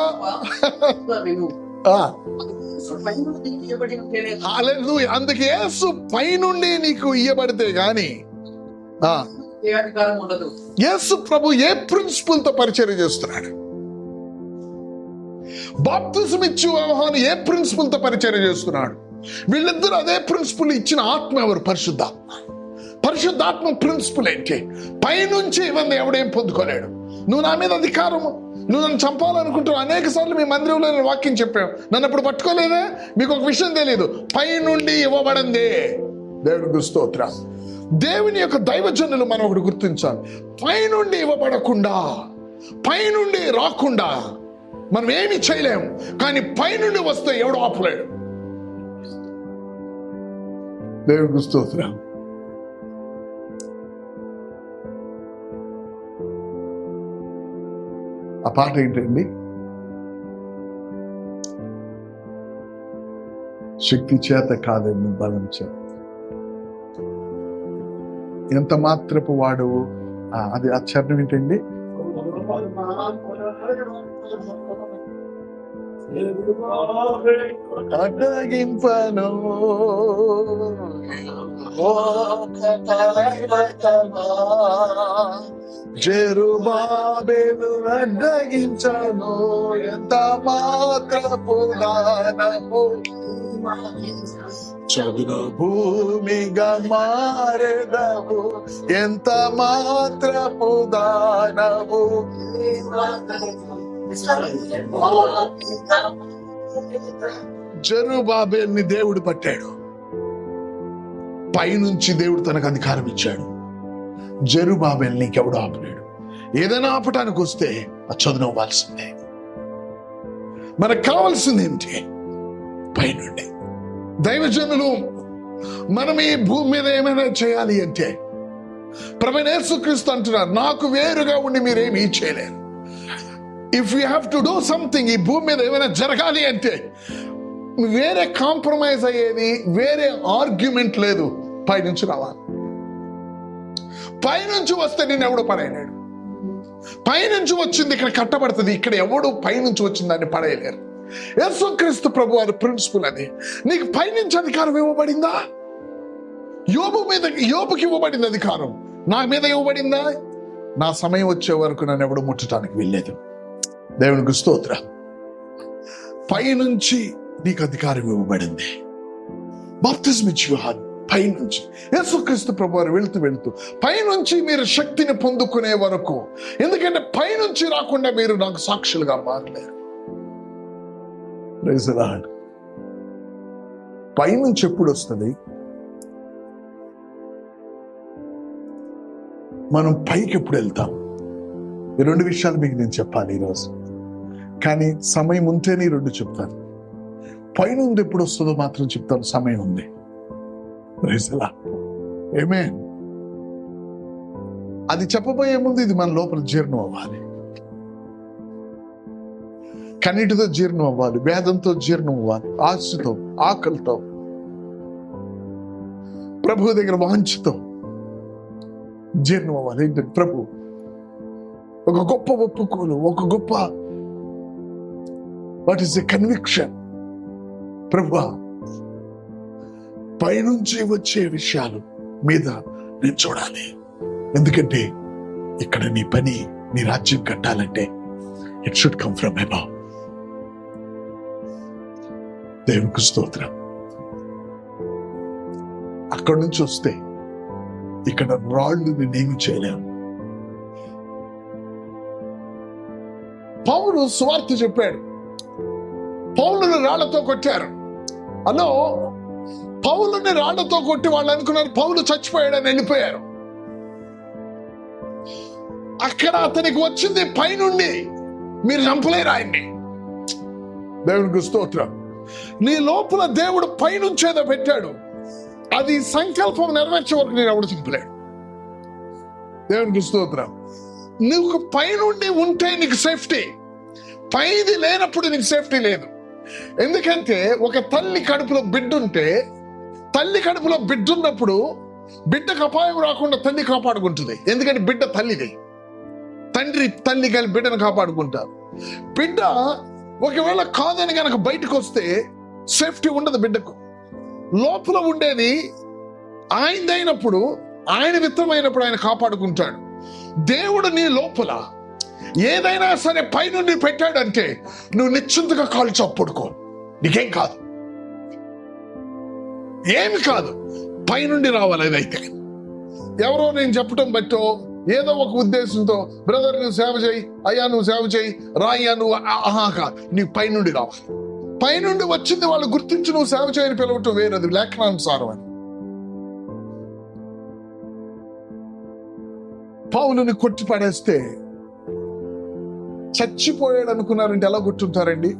Speaker 1: అందుకే యేసు పైనుండి నీకు ఇయ్యబడితే గాని యేసు ప్రభు ఏ ప్రిన్సిపల్ తో పరిచర్య చేస్తున్నాడు? బాప్తిజం ఇచ్చి యోహాను ఏ ప్రిన్సిపల్ తో పరిచర్య చేస్తున్నాడు? వీళ్ళిద్దరూ అదే ప్రిన్సిపల్ ఇచ్చిన ఆత్మ ఎవరు? పరిశుద్ధాత్మ ప్రిన్సిపల్ ఏంటి? పైనుంచి ఇవన్నీ ఎవడేం పొందుకోలేడు. నువ్వు నా మీద అధికారము, నువ్వు నన్ను చంపాలనుకుంటావు. అనేక సార్లు మీ మందిరంలో నేను వాక్యం చెప్పాను, నన్ను అప్పుడు పట్టుకోలేదే. మీకు ఒక విషయం తెలియదు, పైనుండి ఇవ్వబడిందే. దేవునికి స్తోత్రం. దేవుని యొక్క దైవజనులు మనం ఒకటి గుర్తించాలి, పైనుండి ఇవ్వబడకుండా, పైనుండి రాకుండా మనం ఏమి చేయలేము. కానీ పైనుండి వస్తే ఎవడు ఆపలేడు. దేవునికి స్తోత్రం. ఆ పాట ఏంటండి? శక్తి చేత కాదండి, బలం చేత. ఎంత మాత్రపు వాడు. అది ఆ చరణం ఏంటండి? అడ్డగింపను జెరుబాబెలు అడ్డగించను ఎంత మాత్రపు దానము చదును భూమిగా మారెదవు ఎంత మాత్రపు దానము. జెరుబాబెల్ని దేవుడు పట్టాడు, పైనుంచి దేవుడు తనకు అధికారం ఇచ్చాడు. జెరుబాబెల్ నీకెవడు ఆపలేడు. ఏదైనా ఆపటానికి వస్తే ఆ చదునవ్వాల్సిందే. మనకు కావాల్సింది ఏమిటి? పైనుండి. దైవజనులు, మనం ఈ భూమి మీద ఏమైనా చేయాలి అంటే ప్రభువైన యేసుక్రీస్తు అంటున్నారు, నాకు వేరుగా ఉండి మీరేమీ చేయలేరు. If you have to do something, ఈ భూమి మీద ఏమైనా జరగాలి అంటే వేరే కాంప్రమైజ్ అయ్యేది, వేరే ఆర్గ్యుమెంట్ లేదు. పైనుంచి రావాలి. పైనుంచి వస్తే నేను ఎవడు పడేయలేడు. పైనుంచి వచ్చింది ఇక్కడ కట్టబడుతుంది, ఇక్కడ ఎవడు పైనుంచి వచ్చిందాన్ని పడేయలేరు. యేసుక్రీస్తు ప్రభు వారి ప్రిన్సిపల్ అది. నీకు పైనుంచి అధికారం ఇవ్వబడిందా? యోబుకి ఇవ్వబడింది అధికారం. నా మీద ఇవ్వబడిందా? నా సమయం వచ్చే వరకు నన్ను ఎవడు ముట్టడానికి వెళ్ళలేదు. దేవునికి స్తోత్రం. పైనుంచి నీకు అధికారం ఇవ్వబడింది. బాప్తిజం ఇచ్చి యోహాను పైనుంచి. యేసుక్రీస్తు ప్రభు వారు వెళుతూ పైనుంచి మీరు శక్తిని పొందుకునే వరకు, ఎందుకంటే పైనుంచి రాకుండా మీరు నాకు సాక్షులుగా మారలేరు. Praise the Lord. పైనుంచి ఎప్పుడు వస్తుంది? మనం పైకి ఎప్పుడు వెళ్తాం? ఈ రెండు విషయాలు మీకు నేను చెప్పాలి ఈరోజు, కానీ సమయం ఉంటేనే ఈ రెండు చెప్తాను. పైనుండి ఎప్పుడు వస్తుందో మాత్రం చెప్తాను. సమయం ఉంది. Praise the Lord. ఆమేన్. అది చెప్పబోయే ముందు ఇది మన లోపల జీర్ణం అవ్వాలి. కన్నీటితో జీర్ణం అవ్వాలి, వేదంతో జీర్ణం అవ్వాలి, ఆశతో, ఆకలితో, ప్రభు దగ్గర వాంఛతో జీర్ణం అవ్వాలి. ఏంటంటే ప్రభు ఒక గొప్ప ఒప్పుకోలు, ఒక గొప్ప వాట్ ఈస్ ఎ కన్విక్షన్. ప్రభువా, పైనుంచి వచ్చే విషయాలు మీద నేను చూడాలి. ఎందుకంటే ఇక్కడ నీ పని, నీ రాజ్యం కట్టాలంటే it should come from above. దేవునికి స్తోత్రం. అక్కడి నుంచి వస్తే ఇక్కడ రాళ్ళు నేనేమి చేయలేము. పౌలు సువార్త చెప్పాడు. పౌలుని రాళ్లతో కొట్టారు. అలో, పౌలుని రాళ్లతో కొట్టి వాళ్ళు అనుకున్నారు పౌలు చచ్చిపోయాడని వెళ్ళిపోయారు. అక్కడ అతనికి వచ్చింది పైనుండి, మీరు చంపలేరు ఆయన్ని. దేవునికి స్తోత్రం. నీ లోపల దేవుడు పైనుంచేదో పెట్టాడు, అది సంకల్పం నెరవేర్చే వరకు నేను ఎవడు చంపలేడు. దేవునికి స్తోత్రం. నువ్వు పైనుండి ఉంటే నీకు సేఫ్టీ, పైది లేనప్పుడు నీకు సేఫ్టీ లేదు. ఎందుకంటే ఒక తల్లి కడుపులో బిడ్డ ఉంటే, తల్లి కడుపులో బిడ్డ ఉన్నప్పుడు బిడ్డకు అపాయం రాకుండా తల్లి కాపాడుకుంటుంది. ఎందుకంటే బిడ్డ తల్లిది. తల్లి కలిసి బిడ్డను కాపాడుకుంటారు. బిడ్డ ఒకవేళ కాదని కనుక బయటకు వస్తే సేఫ్టీ ఉండదు బిడ్డకు. లోపల ఉండేది ఆయనదైనప్పుడు, ఆయన విత్తమైనప్పుడు ఆయన కాపాడుకుంటాడు. దేవుడు నీ లోపల ఏదైనా సరే పైనుండి పెట్టాడంటే నువ్వు నిశ్చింతగా కాలు చప్పుడుకో, నీకేం కాదు, ఏమి కాదు. పైనుండి రావాలి. అదైతే ఎవరో నేను చెప్పటం బట్టో, ఏదో ఒక ఉద్దేశంతో బ్రదర్ నువ్వు సేవ చేయి, అయ్యా నువ్వు సేవ చేయి, రాయ్యా నువ్వు, ఆహా కాదు, నీకు పైనుండి రావాలి. పైనుండి వచ్చింది వాళ్ళు గుర్తించి నువ్వు సేవ చేయని పిలవటం వేరేది, లేఖనానుసారం అని. పౌలుని కొట్టి పడేస్తే చచ్చిపోయాడు అనుకున్నారంటే ఎలా గుర్తుంటారండి?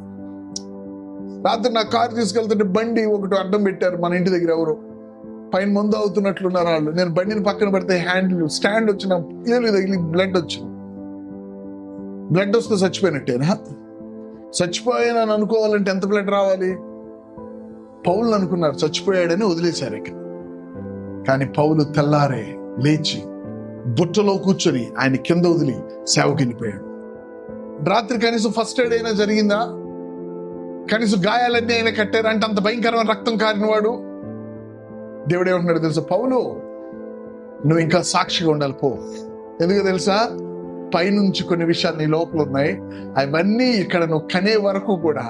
Speaker 1: రాత్రి నా కారు తీసుకెళ్తుంటే బండి ఒకటి అడ్డం పెట్టారు మన ఇంటి దగ్గర. ఎవరు పైన ముందు అవుతున్నట్లున్నారు వాళ్ళు. నేను బండిని పక్కన పెడితే హ్యాండిల్ స్టాండ్ వచ్చిన తగిలి బ్లడ్ వచ్చింది. బ్లడ్ వస్తే చచ్చిపోయినట్టేనా? చచ్చిపోయానని అనుకోవాలంటే ఎంత బ్లడ్ రావాలి? పౌలు అనుకున్నారు చచ్చిపోయాడని వదిలేశారు ఇక. కానీ పౌలు తెల్లారే లేచి బుట్టలో కూర్చొని ఆయన కింద వదిలి సేవకి వెళ్ళిపోయాడు. రాత్రి కనీసం ఫస్ట్ ఎయిడ్ అయినా జరిగిందా? కనీసం గాయాలన్నీ ఆయన కట్టారంటే అంత భయంకరమైన రక్తం కారినవాడు. దేవుడు ఏమంటున్నాడు తెలుసా? పౌలు, నువ్వు ఇంకా సాక్షిగా ఉండాలి, పో. ఎందుకు తెలుసా? పైనుంచి కొన్ని విషయాలు నీ లోపల ఉన్నాయి. అవన్నీ ఇక్కడ నువ్వు కనే వరకు కూడా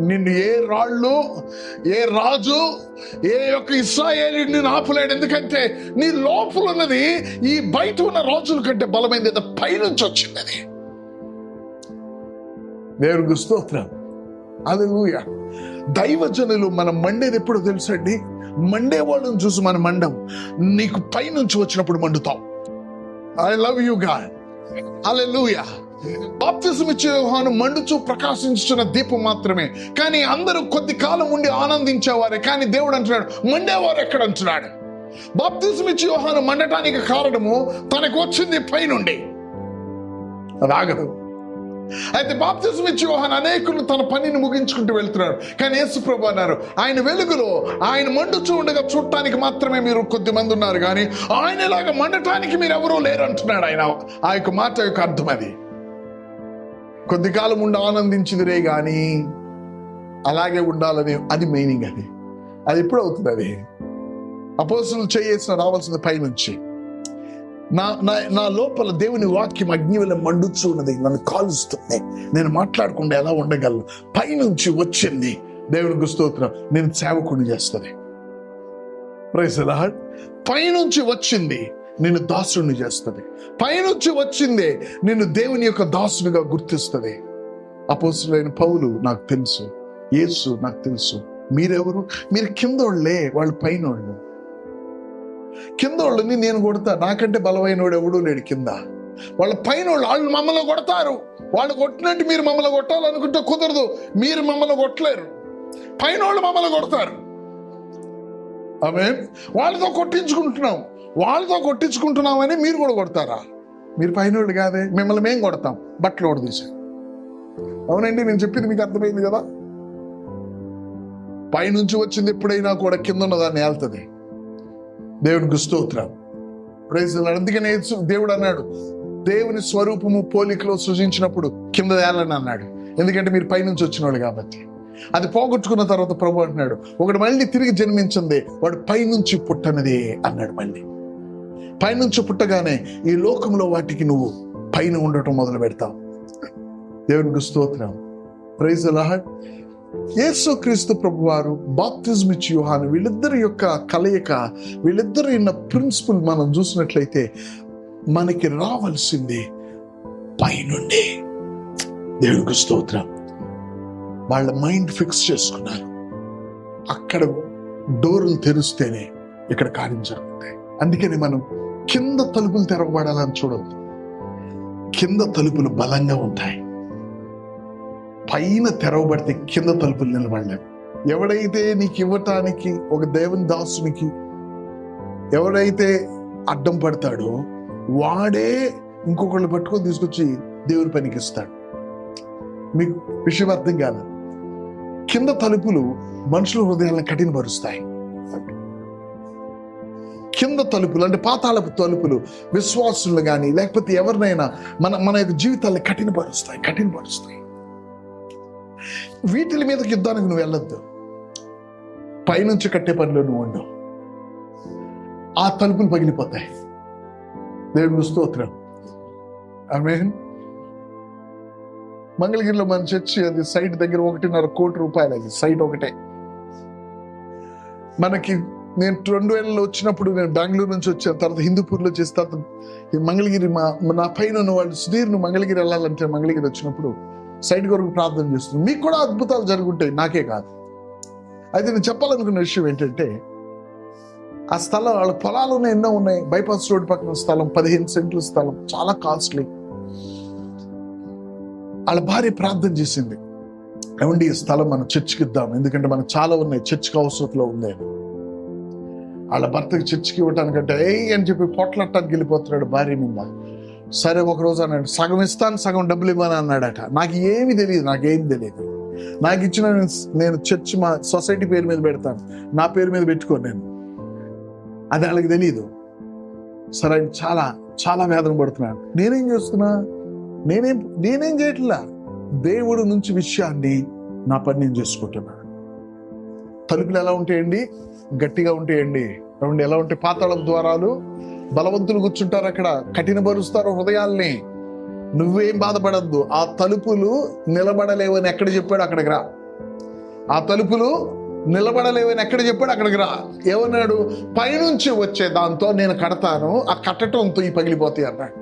Speaker 1: నిన్ను ఏ రాళ్ళు, ఏ రాజు, ఏ యొక్క ఇశ్రాయేలీయుడు నిన్ను ఆపలేడు. ఎందుకంటే నీ లోపల ఉన్నది ఈ బయట ఉన్న రాజుల కంటే బలమైనది, పైనుంచి వచ్చింది. అది దేవునికి స్తోత్రం. హల్లెలూయా. దైవజనులు మనం మండేది ఎప్పుడో తెలుసండి? మండే వాళ్ళని చూసి మనం మండం. నీకు పైనుంచి వచ్చినప్పుడు మండుతావు. I love you God. Hallelujah. బాప్తిజం ఇచ్చే యోహాను మండుచు ప్రకాశించున్న దీపం మాత్రమే, కానీ అందరూ కొద్ది కాలం ఉండి ఆనందించేవారే. కానీ దేవుడు అంటున్నాడు, మండేవారు ఎక్కడ అంటున్నాడు? బాప్తిజం ఇచ్చే యోహాను మండటానికి కారణము తనకు వచ్చింది పైనుండి, అది ఆగదు. అయితే బాప్తిజం ఇచ్చే యోహాను అనేకులు తన పనిని ముగించుకుంటూ వెళ్తున్నాడు. కానీ యేసు ప్రభువు అన్నారు, ఆయన వెలుగులో ఆయన మండుచూ ఉండగా చూడటానికి మాత్రమే మీరు కొద్ది మంది ఉన్నారు, కానీ ఆయన ఇలాగా మండటానికి మీరు ఎవరూ లేరు అంటున్నాడు. ఆయన ఆ యొక్క మాట యొక్క అర్థం అది. కొద్ది కాలం ఉండి ఆనందించిదిరే గాని అలాగే ఉండాలని, అది మీనింగ్. అది ఎప్పుడు అవుతుంది? అది అపోస్తలులు చేసిన రావాల్సింది పైనుంచి. నా లోపల దేవుని వాక్యం అగ్ని వల్ల మండుచు ఉన్నది, నన్ను కాలుస్తుంది. నేను మాట్లాడకుండా ఎలా ఉండగలను? పైనుంచి వచ్చింది. దేవునికి స్తోత్రం. నేను సేవకుని చేస్తుంది. Praise the Lord. పైనుంచి వచ్చింది నిన్ను దాసుని చేస్తుంది. పైనుంచి వచ్చిందే నిన్ను దేవుని యొక్క దాసునిగా గుర్తిస్తుంది. అపోస్తలుడైన పౌలు, నాకు తెలుసు, యేసు నాకు తెలుసు. మీరెవరు? మీరు కిందోళ్లే, వాళ్ళు పైనోళ్ళు. కిందోళ్ళని నేను కొడతా, నాకంటే బలమైనోడు ఎవడూ లేడు కింద. వాళ్ళ పైనోళ్ళు, వాళ్ళు మమ్మల్ని కొడతారు. వాళ్ళు కొట్టినట్టు మీరు మమ్మల్ని కొట్టాలనుకుంటే కుదరదు. మీరు మమ్మల్ని కొట్టలేరు, పైనోళ్ళు మమ్మల్ని కొడతారు. ఆమేన్. వాళ్ళతో కొట్టించుకుంటున్నామని మీరు కూడా కొడతారా? మీరు పైనోళ్ళు కాదే, మిమ్మల్ని మేము కొడతాం. బట్టలు కూడా తీసాం. అవునండి, నేను చెప్పింది మీకు అర్థమైంది కదా? పైనుంచి వచ్చింది ఎప్పుడైనా కూడా కింద ఉన్నదాన్ని ఏళ్తుంది. దేవునికి స్తోత్రం. Praise the Lord. అందుకనే దేవుడు అన్నాడు, దేవుని స్వరూపము పోలికలో సృజించినప్పుడు కింద ఏలని అన్నాడు. ఎందుకంటే మీరు పైనుంచి వచ్చినోడు కాబట్టి. అది పోగొట్టుకున్న తర్వాత ప్రభు అంటున్నాడు, ఒకడు మళ్ళీ తిరిగి జన్మించింది వాడు పైనుంచి పుట్టనిది అన్నాడు. మళ్ళీ పైనుంచి పుట్టగానే ఈ లోకంలో వాటికి నువ్వు పైన ఉండటం మొదలు పెడతావు. దేవునికి స్తోత్రం. Praise the Lord. యేసుక్రీస్తు ప్రభువారు, బాప్తిజం ఇచ్చే యోహాను, వీళ్ళిద్దరి యొక్క కలయిక, వీళ్ళిద్దరు ఉన్న ప్రిన్సిపల్ మనం చూసినట్లయితే మనకి రావాల్సింది పైనుండి. దేవునికి స్తోత్రం. వాళ్ళ మైండ్ ఫిక్స్ చేసుకున్నారు. అక్కడ డోర్లు తెరిస్తేనే ఇక్కడ కార్యం జరుగుతాయి. అందుకని మనం కింద తలుపులు తెరవబడాలని చూడద్దు. కింద తలుపులు బలంగా ఉంటాయి. పైన తెరవబడితే కింద తలుపులు నిలబడలేవు. ఎవడైతే నీకు ఇవ్వటానికి ఒక దేవుని దాసునికి ఎవడైతే అడ్డం పడతాడో వాడే ఇంకొకళ్ళు పట్టుకొని తీసుకొచ్చి దేవుని పనికి ఇస్తాడు. మీకు విషయం అర్థం కాదు. కింద తలుపులు మనుషుల హృదయాలను కఠినపరుస్తాయి. కింద తలుపులు అంటే పాతాళపు తలుపులు విశ్వాసులు కానీ లేకపోతే ఎవరినైనా మన యొక్క జీవితాలను కఠినపరుస్తాయి. వీటి మీదకి యుద్ధానికి నువ్వు వెళ్ళొద్దు. పైనుంచి కట్టే పనిలో నువ్వు ఉండవు. ఆ తలుపులు పగిలిపోతాయి. దేవుని స్తోత్రం. ఆమేన్. మంగళగిరిలో మన చర్చి, అది సైట్ దగ్గర 1.5 కోటి రూపాయలు. అది సైట్ ఒకటే. మనకి నేను 2000లో వచ్చినప్పుడు, నేను బెంగళూరు నుంచి వచ్చాను, తర్వాత హిందూపూర్లో చేసిన తర్వాత మంగళగిరి నా పైన ఉన్న వాళ్ళు సుధీర్ నువ్వు మంగళగిరి వెళ్ళాలంటే మంగళగిరి వచ్చినప్పుడు సైట్ కొరకు ప్రార్థన చేస్తున్నాను. మీకు కూడా అద్భుతాలు జరుగుంటాయి, నాకే కాదు. అయితే నేను చెప్పాలనుకున్న విషయం ఏంటంటే, ఆ స్థలం వాళ్ళ పొలాలు ఎన్నో ఉన్నాయి. బైపాస్ రోడ్ పక్కన స్థలం, 15 సెంట్ల స్థలం, చాలా కాస్ట్లీ. వాళ్ళ భార్య ప్రార్థన చేసింది, ఏమండి ఈ స్థలం మనం చర్చికి ఇద్దాం, ఎందుకంటే మనకు చాలా ఉన్నాయి, చర్చికి అవసరంలో ఉంది. వాళ్ళ భర్తకి చర్చికి ఇవ్వటానికంటే అని చెప్పి పొట్లాడటానికి వెళ్ళిపోతున్నాడు భార్య మీద. సరే ఒక రోజు అన్నాడు, సగం ఇస్తాను, సగం డబ్బులు ఇవ్వని అన్నాడట. నాకేం తెలియదు. నాకు ఇచ్చిన నేను చర్చి మా సొసైటీ పేరు మీద పెడతాను, నా పేరు మీద పెట్టుకోను నేను. అది వాళ్ళకి తెలియదు. సరే ఆయన చాలా చాలా వేదన పడుతున్నాడు. నేనేం చేస్తున్నా? నేనేం చేయట్లా. దేవుడు నుంచి విషయాన్ని నా పని నేను చేసుకుంటున్నాను. తలుపులు ఎలా ఉంటాయండి? గట్టిగా ఉంటాయండి. ఎలా ఉంటాయి? పాతాళం ద్వారాలు. బలవంతులు కూర్చుంటారు అక్కడ, కఠినపరుస్తారు హృదయాల్ని. నువ్వేం బాధపడద్దు. ఆ తలుపులు నిలబడలేవని ఎక్కడ చెప్పాడు? అక్కడికి రా. ఆ తలుపులు నిలబడలేవని ఎక్కడ చెప్పాడు? అక్కడికి రా. ఏమన్నాడు? పైనుంచి వచ్చే దాంతో నేను కడతాను, ఆ కట్టడంతో ఈ పగిలిపోతాయి అన్నాడు.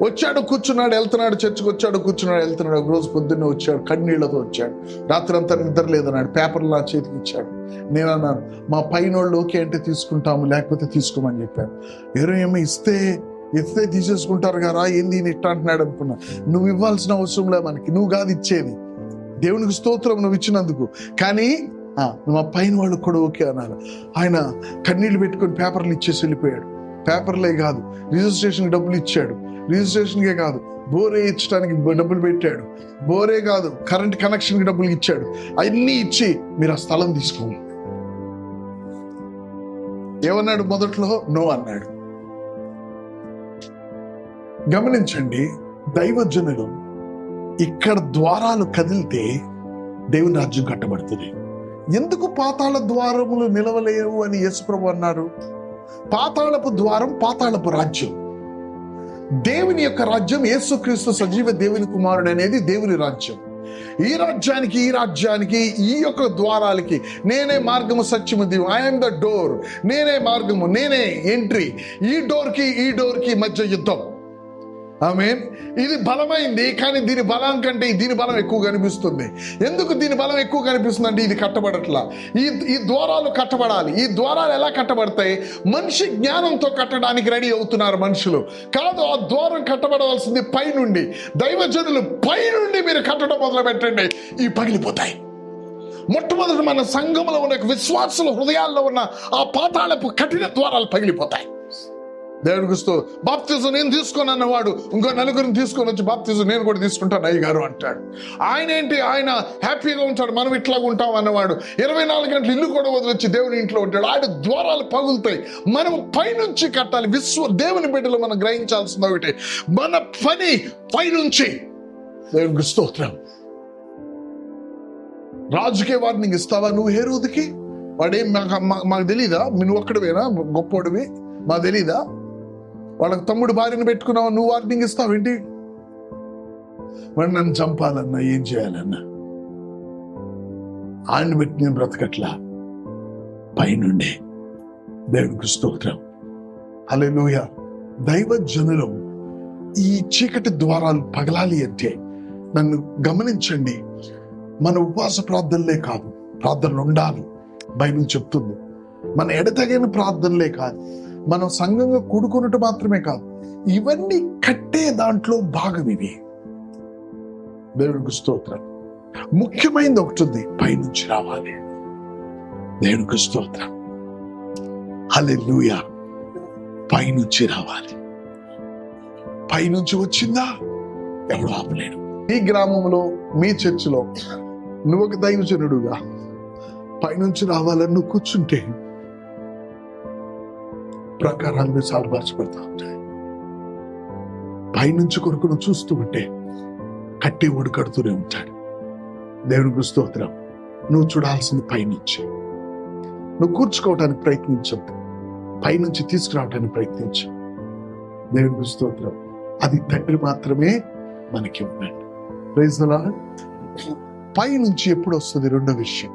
Speaker 1: వచ్చాడు, కూర్చున్నాడు, వెళ్తున్నాడు. చర్చికి వచ్చాడు, కూర్చున్నాడు, వెళ్తున్నాడు. ఒక రోజు పొద్దున్నే వచ్చాడు, కన్నీళ్లతో వచ్చాడు. రాత్రి అంతా నిద్ర లేదన్నాడు. పేపర్లు నా చేతికి ఇచ్చాడు. నేను అన్నాను, మా పైనోళ్ళు ఓకే అంటే తీసుకుంటాము, లేకపోతే తీసుకోమని చెప్పాను. ఏమో ఇస్తే తీసేసుకుంటారు కదా, ఏంది ఇట్లా అంటున్నాడు అనుకున్నా. నువ్వు ఇవ్వాల్సిన అవసరం లే మనకి, నువ్వు కాదు ఇచ్చేది. దేవునికి స్తోత్రం నువ్వు ఇచ్చినందుకు. కానీ మా పైన వాళ్ళు కూడా ఓకే అన్నారు. ఆయన కన్నీళ్లు పెట్టుకొని పేపర్లు ఇచ్చేసి వెళ్ళిపోయాడు. పేపర్లే కాదు, రిజిస్ట్రేషన్ డబ్బులు ఇచ్చాడు. రిజిస్ట్రేషన్కే కాదు, బోరే ఇచ్చడానికి డబ్బులు పెట్టాడు. బోరే కాదు, కరెంట్ కనెక్షన్కి డబ్బులు ఇచ్చాడు. అవన్నీ ఇచ్చి మీరు ఆ స్థలం తీసుకోండి. ఏమన్నాడు? మొదట్లో నో అన్నాడు. గమనించండి, దైవజనులు ఇక్కడ ద్వారాలు కదిలితే దేవుని రాజ్యం కట్టబడుతుంది. ఎందుకు పాతాళ ద్వారములు నిలవలేవు అని యేసుప్రభు అన్నారు? పాతాళపు ద్వారం పాతాళపు రాజ్యం. దేవుని యొక్క రాజ్యం, యేసుక్రీస్తు సజీవ దేవుని కుమారుడు అనేది దేవుని రాజ్యం. ఈ రాజ్యానికి ఈ యొక్క ద్వారాలకి నేనే మార్గము, సత్యము, దీవు. I'm the door. నేనే మార్గము, నేనే ఎంట్రీ. ఈ డోర్కి మధ్య యుద్ధం. ఆమేన్. ఇది బలమైంది, కానీ దీని బలం కంటే దీని బలం ఎక్కువ కనిపిస్తుంది. ఎందుకు దీని బలం ఎక్కువ కనిపిస్తుంది అంటే ఇది కట్టబడట్లా. ఈ ద్వారాలు కట్టబడాలి. ఈ ద్వారాలు ఎలా కట్టబడతాయి? మనిషి జ్ఞానంతో కట్టడానికి రెడీ అవుతున్నారు మనుషులు. కాదు, ఆ ద్వారం కట్టబడవలసింది పైనుండి. దైవజనులు పైనుండి మీరు కట్టడం మొదలు పెట్టండి, ఈ పగిలిపోతాయి. మొట్టమొదటి మన సంఘంలో ఉన్న విశ్వాసుల హృదయాల్లో ఉన్న ఆ పాతాళపు కఠిన ద్వారాలు పగిలిపోతాయి. దేవుడికి బాప్తిజం నేను తీసుకొని అన్నవాడు ఇంకో నలుగురిని తీసుకొని వచ్చి బాప్తిజం నేను కూడా తీసుకుంటాను అయ్యగారు అంటాడు. ఆయన హ్యాపీగా ఉంటాడు, మనం ఇట్లాగా ఉంటాం అన్నవాడు 24 గంటలు ఇల్లు కూడా వదిలిచ్చి దేవుని ఇంట్లో ఉంటాడు. ఆయన ద్వారాలు పగులుతాయి. మనం పైనుంచి కట్టాలి. దేవుని బిడ్డలు మనం గ్రహించాల్సింది ఒకటి, మన పని పైనుంచి. దేవునికి స్తోత్రం. రాజుకే వార్నింగ్ ఇస్తావా నువ్వు హేరోదుకి? వాడేం మాకు తెలీదా? నువ్వు ఒక్కడివేనా గొప్పోడివి? మాకు తెలీదా? వాళ్ళకి తమ్ముడు భార్యను పెట్టుకున్నావు, నువ్వు వార్నింగ్ ఇస్తావు ఏంటి? వాడు నన్ను చంపాలన్నా ఏం చేయాలన్నా ఆయన్ని పెట్టి నేను బ్రతకట్లా. పైనుండే. దేవునికి స్తోత్రం. హల్లెలూయా. దైవజనులు ఈ చీకటి ద్వారాలు పగలాలి అంటే నన్ను గమనించండి. మన ఉపవాస ప్రార్థనలే కాదు, ప్రార్థనలు ఉండాలి. బైబిల్ చెప్తుంది. మన ఎడతగిన ప్రార్థనలే కాదు, మనం సంఘంగా కూడుకున్నట్టు మాత్రమే కాదు, ఇవన్నీ కట్టే దాంట్లో భాగం ఇవి. దేవునికి స్తోత్రం. ముఖ్యమైనది ఒకటి ఉంది, పైనుంచి రావాలి. దేవునికి స్తోత్రం. హల్లెలూయా. పైనుంచి రావాలి. పైనుంచి వచ్చిందా ఎవడు ఆపలేడు. మీ గ్రామంలో, మీ చర్చిలో నువ్వు ఒక దైవజనుడుగా పైనుంచి రావాలని నువ్వు కూర్చుంటే ప్రకారాలు సాల్పరచబడతా ఉంటాయి. పైనుంచి కొరకు నువ్వు చూస్తూ ఉంటే కట్టేవాడు కడుతూనే ఉంటాడు. దేవునికి స్తోత్రం. నువ్వు చూడాల్సింది పైనుంచి. నువ్వు కూర్చుకోవటానికి ప్రయత్నించద్దు, పైనుంచి తీసుకురావడానికి ప్రయత్నించు. దేవునికి స్తోత్రం. అది తండ్రి మాత్రమే మనకి ఉన్నాడు. Praise the Lord. పైనుంచి ఎప్పుడు వస్తుంది? రెండో విషయం,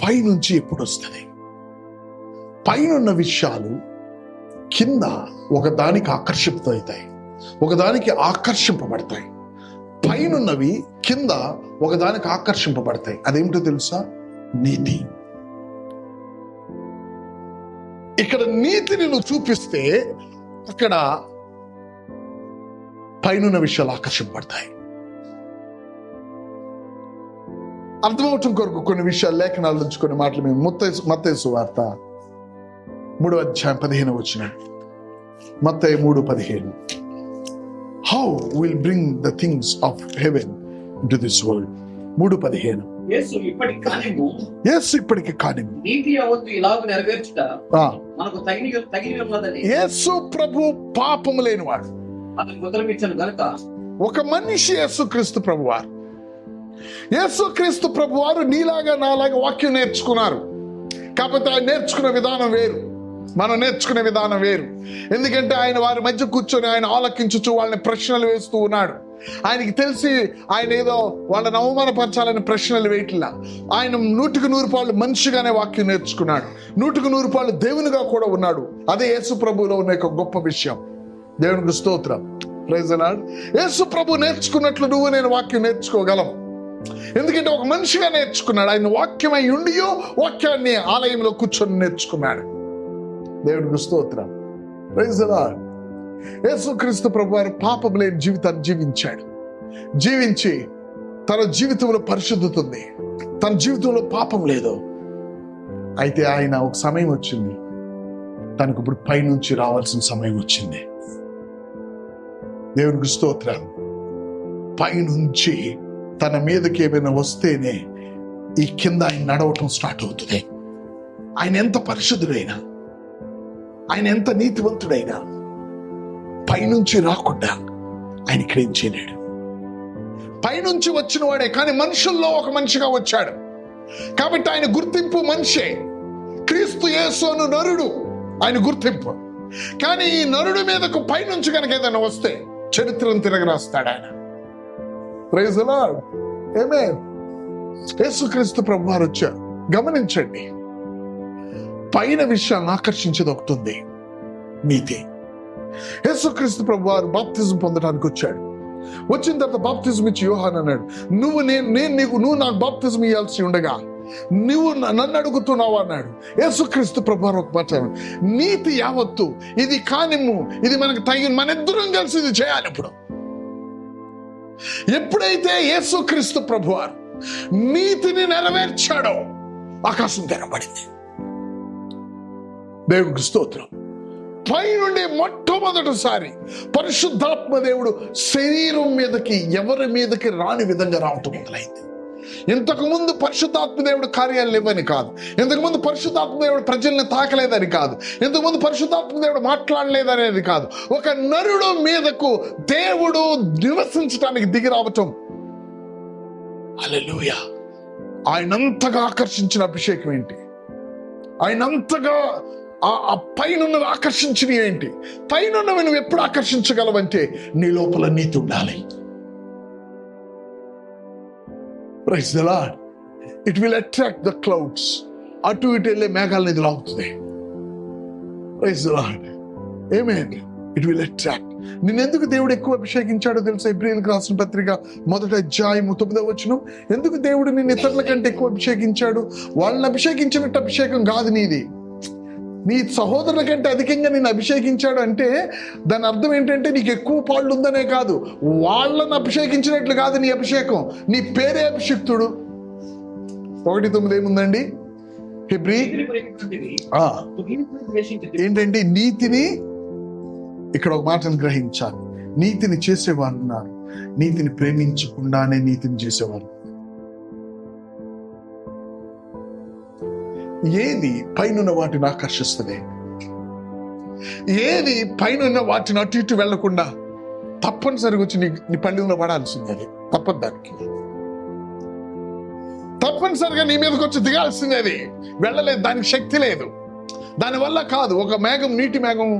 Speaker 1: పైనుంచి ఎప్పుడు వస్తుంది? పైనున్న విషయాలు కింద ఒకదానికి ఆకర్షితమవుతాయి, ఒకదానికి ఆకర్షింపబడతాయి. పైనున్నవి కింద ఒకదానికి ఆకర్షింపబడతాయి. అదేమిటో తెలుసా? నీతి. ఇక్కడ నీతిని నువ్వు చూపిస్తే అక్కడ పైనున్న విషయాలు ఆకర్షింపబడతాయి. అర్థమవటం కొరకు కొన్ని విషయాలు లేఖనాల నుంచి కొన్ని మాటలు మేము మత్తయి సువార్త 3:15 మత్తయి 3:15. How will bring the things of heaven into this world? 3:15.
Speaker 2: యేసు ఇప్పటికి కానిము,
Speaker 1: యేసు ఇప్పటికి కాని
Speaker 2: నీతి యావత్తు ఇలాగ నెరవేర్చుట మనకు తగిన ఉన్నదని
Speaker 1: యేసు ప్రభు పాపము లేనివాడు.
Speaker 2: అతనికి ఉత్తరం ఇచ్చాను గనుక
Speaker 1: ఒక మనిషి యేసుక్రీస్తు ప్రభువారు. యేసుక్రీస్తు ప్రభువారు నీలాగా నాలాగా వాక్యం నేర్చుకున్నారు. కాకపోతే ఆయన నేర్చుకునే విధానం వేరు, మనం నేర్చుకునే విధానం వేరు. ఎందుకంటే ఆయన వారి మధ్య కూర్చొని ఆయన ఆలకించుచు వాళ్ళని ప్రశ్నలు వేస్తూ ఉన్నాడు. ఆయనకి తెలిసి ఆయన ఏదో వాళ్ళని అవమానపరచాలని ప్రశ్నలు వేయట్లా. ఆయన 100% మనిషిగానే వాక్యం నేర్చుకున్నాడు. 100% దేవునిగా కూడా ఉన్నాడు. అదే యేసు ప్రభువులో ఉన్న ఒక గొప్ప విషయం. దేవునికి స్తోత్రం. Praise the Lord. యేసు ప్రభు నేర్చుకున్నట్లు నువ్వు నేను వాక్యం నేర్చుకోగలం. ఎందుకంటే ఒక మనిషిగా నేర్చుకున్నాడు. ఆయన వాక్యమై ఉండియో వాక్యాన్ని ఆలయంలో కూర్చొని నేర్చుకున్నాడు. దేవునికి స్తోత్రం. Praise the Lord. యేసుక్రీస్తు ప్రభు వారు పాపం లేని జీవితాన్ని జీవించాడు. జీవించి తన జీవితంలో పరిశుద్ధత ఉంది, తన జీవితంలో పాపం లేదు. అయితే ఆయన ఒక సమయం వచ్చింది, తనకు ఇప్పుడు పైనుంచి రావాల్సిన సమయం వచ్చింది. దేవునికి స్తోత్రం. పైనుంచి తన మీదకి ఏమైనా వస్తేనే ఈ కింద ఆయన నడవటం స్టార్ట్ అవుతుంది. ఆయన ఎంత పరిశుద్ధుడైనా, ఆయన ఎంత నీతివంతుడైనా పైనుంచి రాకుండా ఆయన ఇక్కడేం చేయలేడు. పైనుంచి వచ్చిన వాడే, కానీ మనుషుల్లో ఒక మనిషిగా వచ్చాడు. కాబట్టి ఆయన గుర్తింపు మనిషే. క్రీస్తు యేసు అను నరుడు ఆయన గుర్తింపు. కానీ ఈ నరుడి మీదకు పైనుంచి కనుక ఏదైనా వస్తే చరిత్రను తిరగరాస్తాడు ఆయన. Praise the Lord. ఆమేన్. యేసుక్రీస్తు ప్రభు వారు వచ్చారు. గమనించండి, పైన విషయాన్ని ఆకర్షించేది ఒకటి ఉంది, నీతి. యేసుక్రీస్తు ప్రభు వారు బాప్తిజం పొందడానికి వచ్చాడు. వచ్చిన తర్వాత బాప్తిజం ఇచ్చి యోహాను అన్నాడు, నువ్వు నాకు బాప్తిజం ఇవ్వాల్సి ఉండగా నువ్వు నన్ను అడుగుతున్నావు అన్నాడు. యేసుక్రీస్తు ప్రభు వారు ఒక మాట, నీతి యావత్తు ఇది కానిమ్ము, ఇది మనకు తగిన, మన ఇద్దరం కలిసి ఇది చేయాలి. ఇప్పుడు ఎప్పుడైతే యేసుక్రీస్తు ప్రభు వారు నీతిని నెరవేర్చాడో ఆకాశం తెరబడింది. దేవుడికి స్తోత్రం. పైనుండి మొట్టమొదటిసారి పరిశుద్ధాత్మ దేవుడు శరీరం మీదకి, ఎవరి మీదకి రాని విధంగా రావటం మొదలైంది. ఇంతకు ముందు పరిశుద్ధాత్మ దేవుడు కార్యాలు లేవని కాదు, ఇంతకు ముందు పరిశుద్ధాత్మ దేవుడు ప్రజల్ని తాకలేదని కాదు, ఇంతకు ముందు పరిశుద్ధాత్మ దేవుడు మాట్లాడలేదనేది కాదు. ఒక నరుడు మీదకు దేవుడు నివసించడానికి దిగి రావటం. హల్లెలూయా. ఆయనంతగా ఆకర్షించిన అభిషేకం ఏంటి? ఆయనంతగా ఆ పైనున్నవి ఆకర్షించినవి ఏంటి? పైనున్నవి నువ్వు ఎప్పుడు ఆకర్షించగలవంటే నీ లోపల నీతి ఉండాలి. Praise the Lord. It will attract the clouds. అటు ఇటు వెళ్ళే మేఘాలను ఇది లాగుతుంది. Praise the Lord. ఆమేన్. It will attract. నిన్నెందుకు దేవుడు ఎక్కువ అభిషేకించాడో తెలుసా? హెబ్రీయులకు రాసిన పత్రిక 1వ అధ్యాయము 9వ వచనం. ఎందుకు దేవుడు నిన్ను ఇతరుల కంటే ఎక్కువ అభిషేకించాడు? వాళ్ళని అభిషేకించినట్టు అభిషేకం కాదు నీది. నీ సహోదరుల కంటే అధికంగా నేను అభిషేకించాడు అంటే దాని అర్థం ఏంటంటే నీకు ఎక్కువ పాళ్ళు ఉందనే కాదు, వాళ్ళని అభిషేకించినట్లు కాదు నీ అభిషేకం. నీ పేరే అభిషిక్తుడు. 1:9 ఏముందండి? హెబ్రీ ఏంటంటే నీతిని, ఇక్కడ ఒక మాటను గ్రహించాలి. నీతిని చేసేవారు ఉన్నారు, నీతిని ప్రేమించకుండానే నీతిని చేసేవారు. ఏది పైనున్న వాటిని ఆకర్షిస్తుంది? ఏది పైనున్న వాటిని అటు ఇటు వెళ్లకుండా తప్పనిసరిగా వచ్చి నీ పళ్ళులో పడాల్సిందే. అది తప్పదు, దానికి తప్పనిసరిగా నీ మీదకి వచ్చి దిగాల్సిందేది. వెళ్ళలేదు, దానికి శక్తి లేదు. దానివల్ల కాదు. ఒక మేఘం, నీటి మేఘం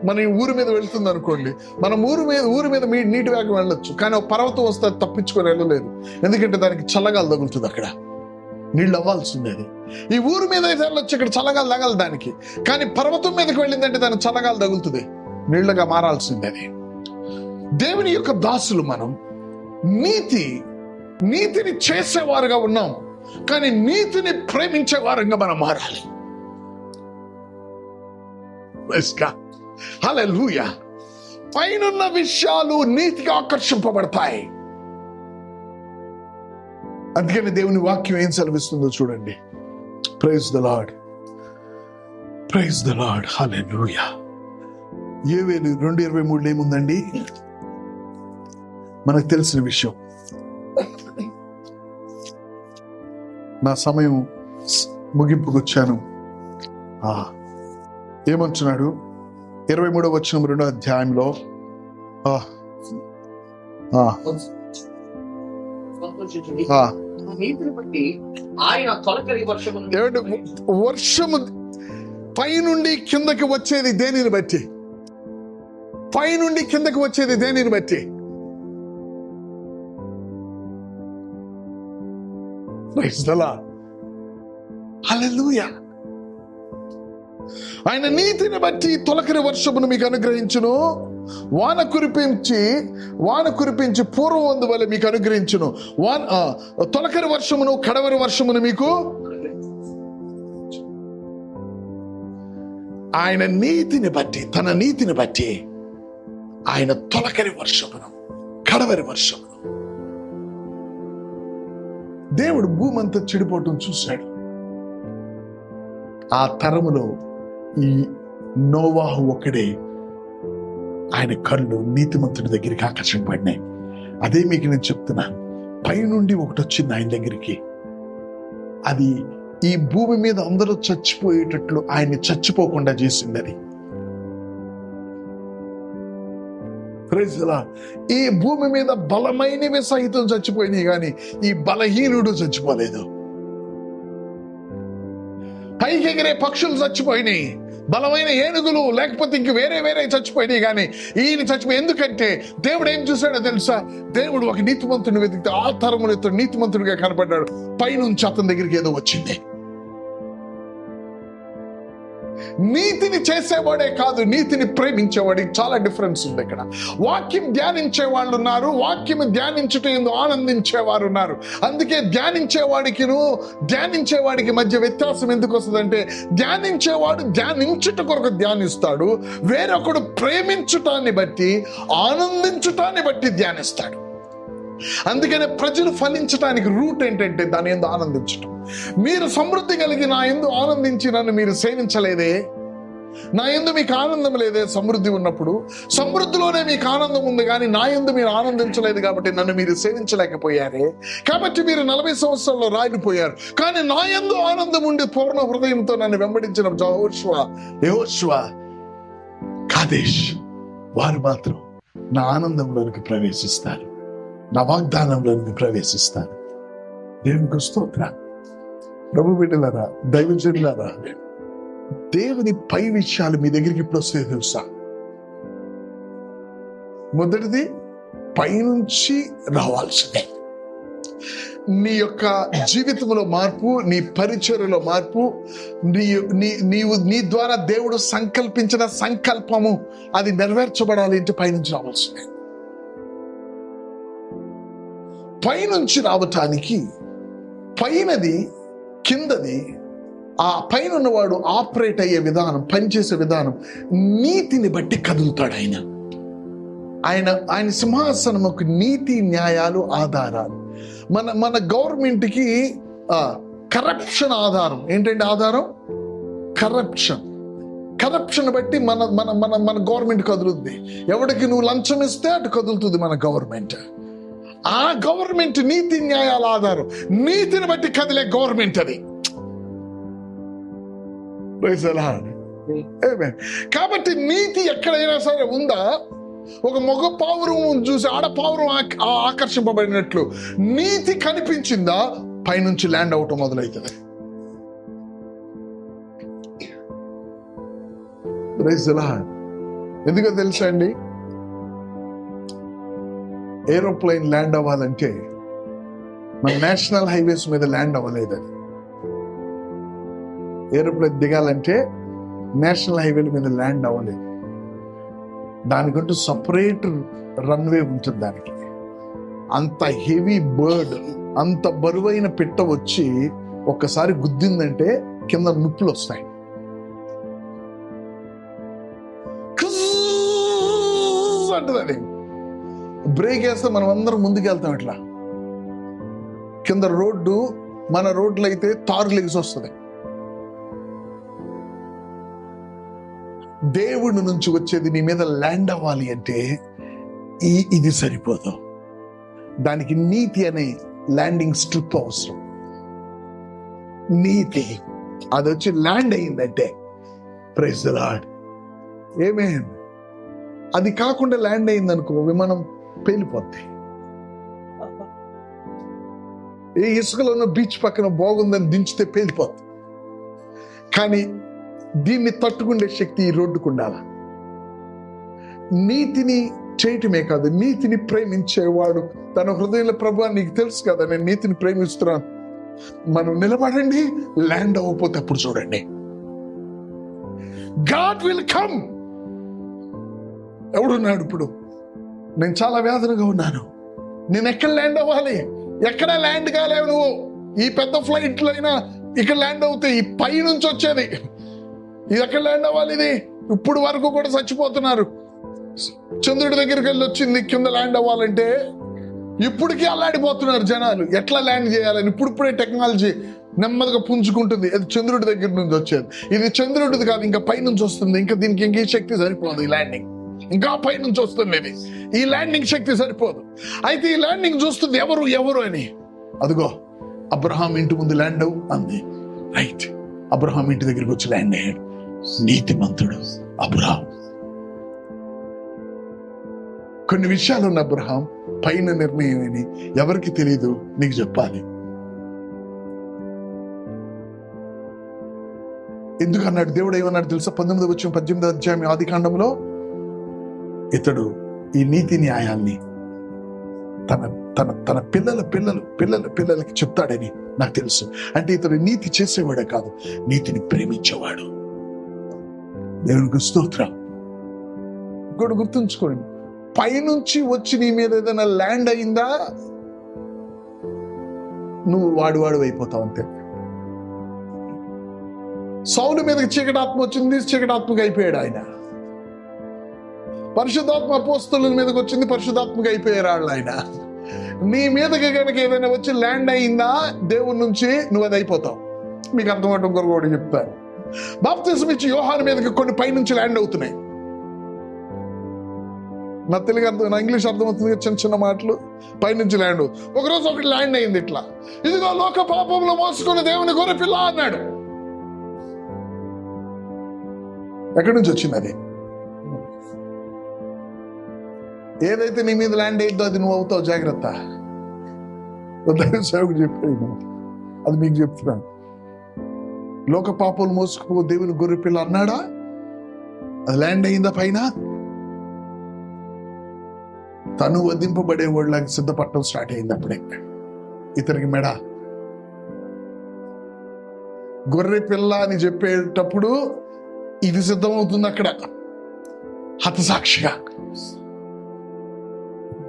Speaker 1: మన ఊరి మీద వెళ్తుంది అనుకోండి, మనం ఊరి మీద నీటి వేగం వెళ్ళొచ్చు, కానీ ఒక పర్వతం వస్తే తప్పించుకొని వెళ్ళలేదు. ఎందుకంటే దానికి చల్లగాలు తగులుతుంది, అక్కడ నీళ్ళు అవ్వాల్సిందే. ఈ ఊరి మీద అయితే వెళ్ళొచ్చు, ఇక్కడ చల్లగాలు తగలదు దానికి. కానీ పర్వతం మీదకి వెళ్ళిందంటే దానికి చల్లగాలు తగులుతుంది, నీళ్లుగా మారాల్సిందే. దేవుని యొక్క దాసులు మనం. నీతిని చేసేవారుగా ఉన్నాం, కానీ నీతిని ప్రేమించే వారంగా మనం మారాలి. హల్లెలూయా. పైనున్న విషయాలు నీతిగా ఆకర్షింపబడతాయి. అందుకని దేవుని వాక్యం ఏం సెలవిస్తుందో చూడండి. Praise the Lord. Praise the Lord. Hallelujah. 2:23 ఏముందండి? మనకు తెలిసిన విషయం. నా సమయం ముగింపుకు వచ్చాను. ఏమంటున్నాడు 23వ వచనం 2వ అధ్యాయంలో వర్షము పైనుండి కిందకి వచ్చేది దేనిని బట్టి? పైనుండి కిందకి వచ్చేది దేనిని బట్టి? హల్లెలూయా. ఆయన నీతిని బట్టి తొలకరి వర్షమును మీకు అనుగ్రహించును, వాన కురిపించి పూర్వవందు వలె మీకు అనుగ్రహించును. తొలకరి వర్షమును కడవరి వర్షమును మీకు. ఆయన నీతిని బట్టి, తన నీతిని బట్టి ఆయన తొలకరి వర్షమును కడవరి వర్షమును. దేవుడు భూమంతా చెడిపోవటం చూశాడు. ఆ తరములో ఈ నోవాహు ఒక్కడే ఆయన కళ్ళు నీతిమంతుడి దగ్గరికి ఆకర్షింపబడినాయి. అదే మీకు నేను చెప్తున్నాను. పైనుండి ఒకటి వచ్చింది ఆయన దగ్గరికి. అది ఈ భూమి మీద అందరూ చచ్చిపోయేటట్లు ఆయన్ని చచ్చిపోకుండా చేసింది. అది ఈ భూమి మీద బలమైనవి సహితం చచ్చిపోయినాయి, కానీ ఈ బలహీనుడు చచ్చిపోలేదు. పైకి ఎగిరే పక్షులు చచ్చిపోయినాయి, బలమైన ఏనుగులు లేకపోతే ఇంక వేరే చచ్చిపోయినాయి, కానీ ఈయన చచ్చిపోయి. ఎందుకంటే దేవుడు ఏం చూశాడో తెలుసా? దేవుడు ఒక నీతిమంతుని వెతికితే ఆ తరమున ఇతడు నీతిమంతుడిగా కనపడ్డాడు. పైనుంచి అతని దగ్గరికి ఏదో వచ్చింది. నీతిని చేసేవాడే కాదు, నీతిని ప్రేమించేవాడికి చాలా డిఫరెన్స్ ఉంది. ఇక్కడ వాక్యం ధ్యానించే వాళ్ళు ఉన్నారు, వాక్యం ధ్యానించుట ఎందు ఆనందించేవారు ఉన్నారు. అందుకే ధ్యానించేవాడికి మధ్య వ్యత్యాసం ఎందుకు వస్తుందంటే, ధ్యానించేవాడు ధ్యానించుట కొరకు ధ్యానిస్తాడు, వేరొకడు ప్రేమించుటాన్ని బట్టి ఆనందించుటాన్ని బట్టి ధ్యానిస్తాడు. అందుకనే ప్రజలు ఫలించడానికి రూట్ ఏంటంటే దాని యందు ఆనందించటం. మీరు సమృద్ధి కలిగి నా యందు ఆనందించి నన్ను మీరు సేవించలేదే, నా యందు మీకు ఆనందం లేదే. సమృద్ధి ఉన్నప్పుడు సమృద్ధిలోనే మీకు ఆనందం ఉంది, కానీ నా యందు మీరు ఆనందించలేదు కాబట్టి నన్ను మీరు సేవించలేకపోయారే. కాబట్టి మీరు 40 సంవత్సరాల్లో రాలిపోయారు. కానీ నా యందు ఆనందం ఉండి పూర్ణ హృదయంతో నన్ను వెంబడించిన యెహోషువ, కాదేష్ వారు మాత్రం నా ఆనందంలోనికి ప్రవేశిస్తారు, నా వాగ్దానంలోనికి ప్రవేశిస్తారు. దేవునికి స్తోత్రం. ప్రభు బిడ్డలారా, దైవజనులారా, దేవుని పై విషయాలు మీ దగ్గరికి ఇప్పుడు వస్తాయి తెలుసా? మొదటిది పైనుంచి రావాల్సిందే. నీ యొక్క జీవితంలో మార్పు, నీ పరిచర్యలో మార్పు, నీ ద్వారా దేవుడు సంకల్పించిన సంకల్పము అది నెరవేర్చబడాలి అంటే పైనుంచి రావాల్సిందే. పైనుంచి రావటానికి పైనది కిందది, ఆ పైన ఉన్నవాడు ఆపరేట్ అయ్యే విధానం, పనిచేసే విధానం నీతిని బట్టి కదులుతాడు. ఆయన సింహాసనముకు నీతి న్యాయాలు ఆధారాలు. మన గవర్నమెంట్కి కరప్షన్ ఆధారం ఏంటంటే ఆధారం కరప్షన్ బట్టి మన గవర్నమెంట్ కదులుద్ది. ఎవరికి నువ్వు లంచం ఇస్తే అటు కదులుతుంది మన గవర్నమెంట్. ఆ గవర్నమెంట్ నీతి న్యాయాల ఆధారం. నీతిని బట్టి కదిలే గవర్నమెంట్ అది. కాబట్టి నీతి ఎక్కడైనా సరే ఉందా? ఒక మగ పావురం చూసి ఆడ పావురం ఆకర్షింపబడినట్లు నీతి కనిపించిందా, పైనుంచి ల్యాండ్ అవటం మొదలవుతుంది. ఎందుకో తెలుసా అండి, ఏరోప్లేన్ ల్యాండ్ అవ్వాలంటే మన నేషనల్ హైవేస్ మీద ల్యాండ్ అవ్వలేదు. అది ఏరోప్లేన్ దిగాలంటే నేషనల్ హైవేల మీద ల్యాండ్ అవ్వలేదు. దానికంటూ సపరేట్ రన్వే ఉంటుంది. దానికి అంత హెవీ బర్డ్, అంత బరువైన పిట్ట వచ్చి ఒక్కసారి గుద్దిందంటే కింద నొప్పులు వస్తాయి. అంటుంది అది. బ్రేక్ వేస్తే మనం అందరం ముందుకెళ్తాం. ఇట్లా కింద రోడ్డు, మన రోడ్లు అయితే తారు లెగిసి వస్తుంది. దేవుడి నుంచి వచ్చేది నీ మీద ల్యాండ్ అవ్వాలి అంటే ఇది సరిపోదు. దానికి నీతి అనే ల్యాండింగ్ స్ట్రిప్ అవసరం. నీతి అది వచ్చి ల్యాండ్ అయిందంటే ప్రైజ్ ది లార్డ్. ఆమేన్. అది కాకుండా ల్యాండ్ అయిందనుకో విమానం పేలిపోద్ది. ఏ ఇసుకలో ఉన్న బీచ్ పక్కన బాగుందని దించితే పేలిపోద్ది. కానీ దీన్ని తట్టుకునే శక్తి ఈ రోడ్డుకు ఉండాలి. నీతిని చేయటమే కాదు, నీతిని ప్రేమించేవాడు తన హృదయంలో, ప్రభువా నీకు తెలుసు కదా నేను నీతిని ప్రేమిస్తున్నాను, మనం నిలబడండి, ల్యాండ్ అవ్వకపోతే అప్పుడు చూడండి గాడ్ విల్ కమ్. ఎవడున్నాడు ఇప్పుడు? నేను చాలా వేదనగా ఉన్నాను, నేను ఎక్కడ ల్యాండ్ అవ్వాలి? ఎక్కడ ల్యాండ్ కాలేవు నువ్వు. ఈ పెద్ద ఫ్లైట్లు అయినా ఇక్కడ ల్యాండ్ అవుతాయి, ఈ పై నుంచి వచ్చేది ఇది ఎక్కడ ల్యాండ్ అవ్వాలి? ఇది ఇప్పుడు వరకు కూడా చచ్చిపోతున్నారు. చంద్రుడి దగ్గరికి వెళ్ళి వచ్చింది కింద ల్యాండ్ అవ్వాలంటే ఇప్పటికీ అల్లాడిపోతున్నారు జనాలు, ఎట్లా ల్యాండ్ చేయాలని. ఇప్పుడిప్పుడే టెక్నాలజీ నెమ్మదిగా పుంజుకుంటుంది. అది చంద్రుడి దగ్గర నుంచి వచ్చేది, ఇది చంద్రుడిది కాదు, ఇంకా పై నుంచి వస్తుంది. ఇంకా దీనికి ఇంక శక్తి సరిపోదు, ఈ ల్యాండింగ్ ఇంకా పై నుంచి వస్తుంది. ఇది ఈ ల్యాండింగ్ శక్తి సరిపోదు. అయితే ఈ ల్యాండింగ్ చూస్తుంది ఎవరు అని. అదిగో అబ్రహాం ఇంటి ముందు ల్యాండ్ అవు అంది. రైట్, అబ్రహాం ఇంటి దగ్గరికి వచ్చి ల్యాండ్ అయ్యాడు నీతిమంతుడు అబ్రహాం. కొన్ని విషయాలు ఉన్న అబ్రహాం పైన నిర్ణయం అని ఎవరికి తెలియదు, నీకు చెప్పాలి. ఎందుకన్నాడు దేవుడు? ఏమన్నాడు తెలుసా? 18 అధ్యాయం ఆది కాండంలో, ఇతడు ఈ నీతి న్యాయాన్ని తన తన తన పిల్లలకి చెప్తాడని నాకు తెలుసు. అంటే ఇతడు నీతి చేసేవాడే కాదు, నీతిని ప్రేమించేవాడు. దేవునికి స్తోత్రం. ఇంకోటి గుర్తుంచుకోండి, పైనుంచి వచ్చి నీ మీద ఏదైనా ల్యాండ్ అయిందా నువ్వు వాడు అయిపోతావు అంతే. సౌలు మీదకి చీకటాత్మ వచ్చింది, చీకటాత్మగా అయిపోయాడు ఆయన. పరిశుద్ధాత్మ అపోస్తలుల మీదకి వచ్చింది, పరిశుద్ధాత్మగా అయిపోయారు వాళ్ళు ఆయన. నీ మీదకి కనుక ఏదైనా వచ్చి ల్యాండ్ అయిందా దేవుడి నుంచి, నువ్వు అది అయిపోతావు. మీకు అర్థమవటం కొరకు కూడా చెప్తాను. బాప్తిజం ఇచ్చి యోహాను మీదకి కొన్ని పైనుంచి ల్యాండ్ అవుతున్నాయి. నా తెలుగు అర్థం, నా ఇంగ్లీష్ అర్థమవుతుంది, చిన్న మాటలు పైనుంచి ల్యాండ్. ఒకరోజు ఒకటి ల్యాండ్ అయింది ఇట్లా, ఇదిగో లోక పాపంలో మోసుకుని దేవుని గొర్రె పిల్ల అన్నాడు. ఎక్కడి నుంచి వచ్చింది అది? ఏదైతే నీ మీద ల్యాండ్ అయిందో అది నువ్వు అవుతావు, జాగ్రత్త. సేవకుడు చెప్పాడు, అది మీకు చెప్తున్నాను. లోక పాపలు మోసుకుపో దేవుని గొర్రె పిల్ల అన్నాడా? అది ల్యాండ్ అయిందా పైన? తను వధింపబడే వాళ్ళకి సిద్ధపడటం స్టార్ట్ అయింది. అప్పుడే ఇతనికి మెడ. గొర్రె పిల్ల అని చెప్పేటప్పుడు ఇది సిద్ధమవుతుంది అక్కడ హతసాక్షిగా.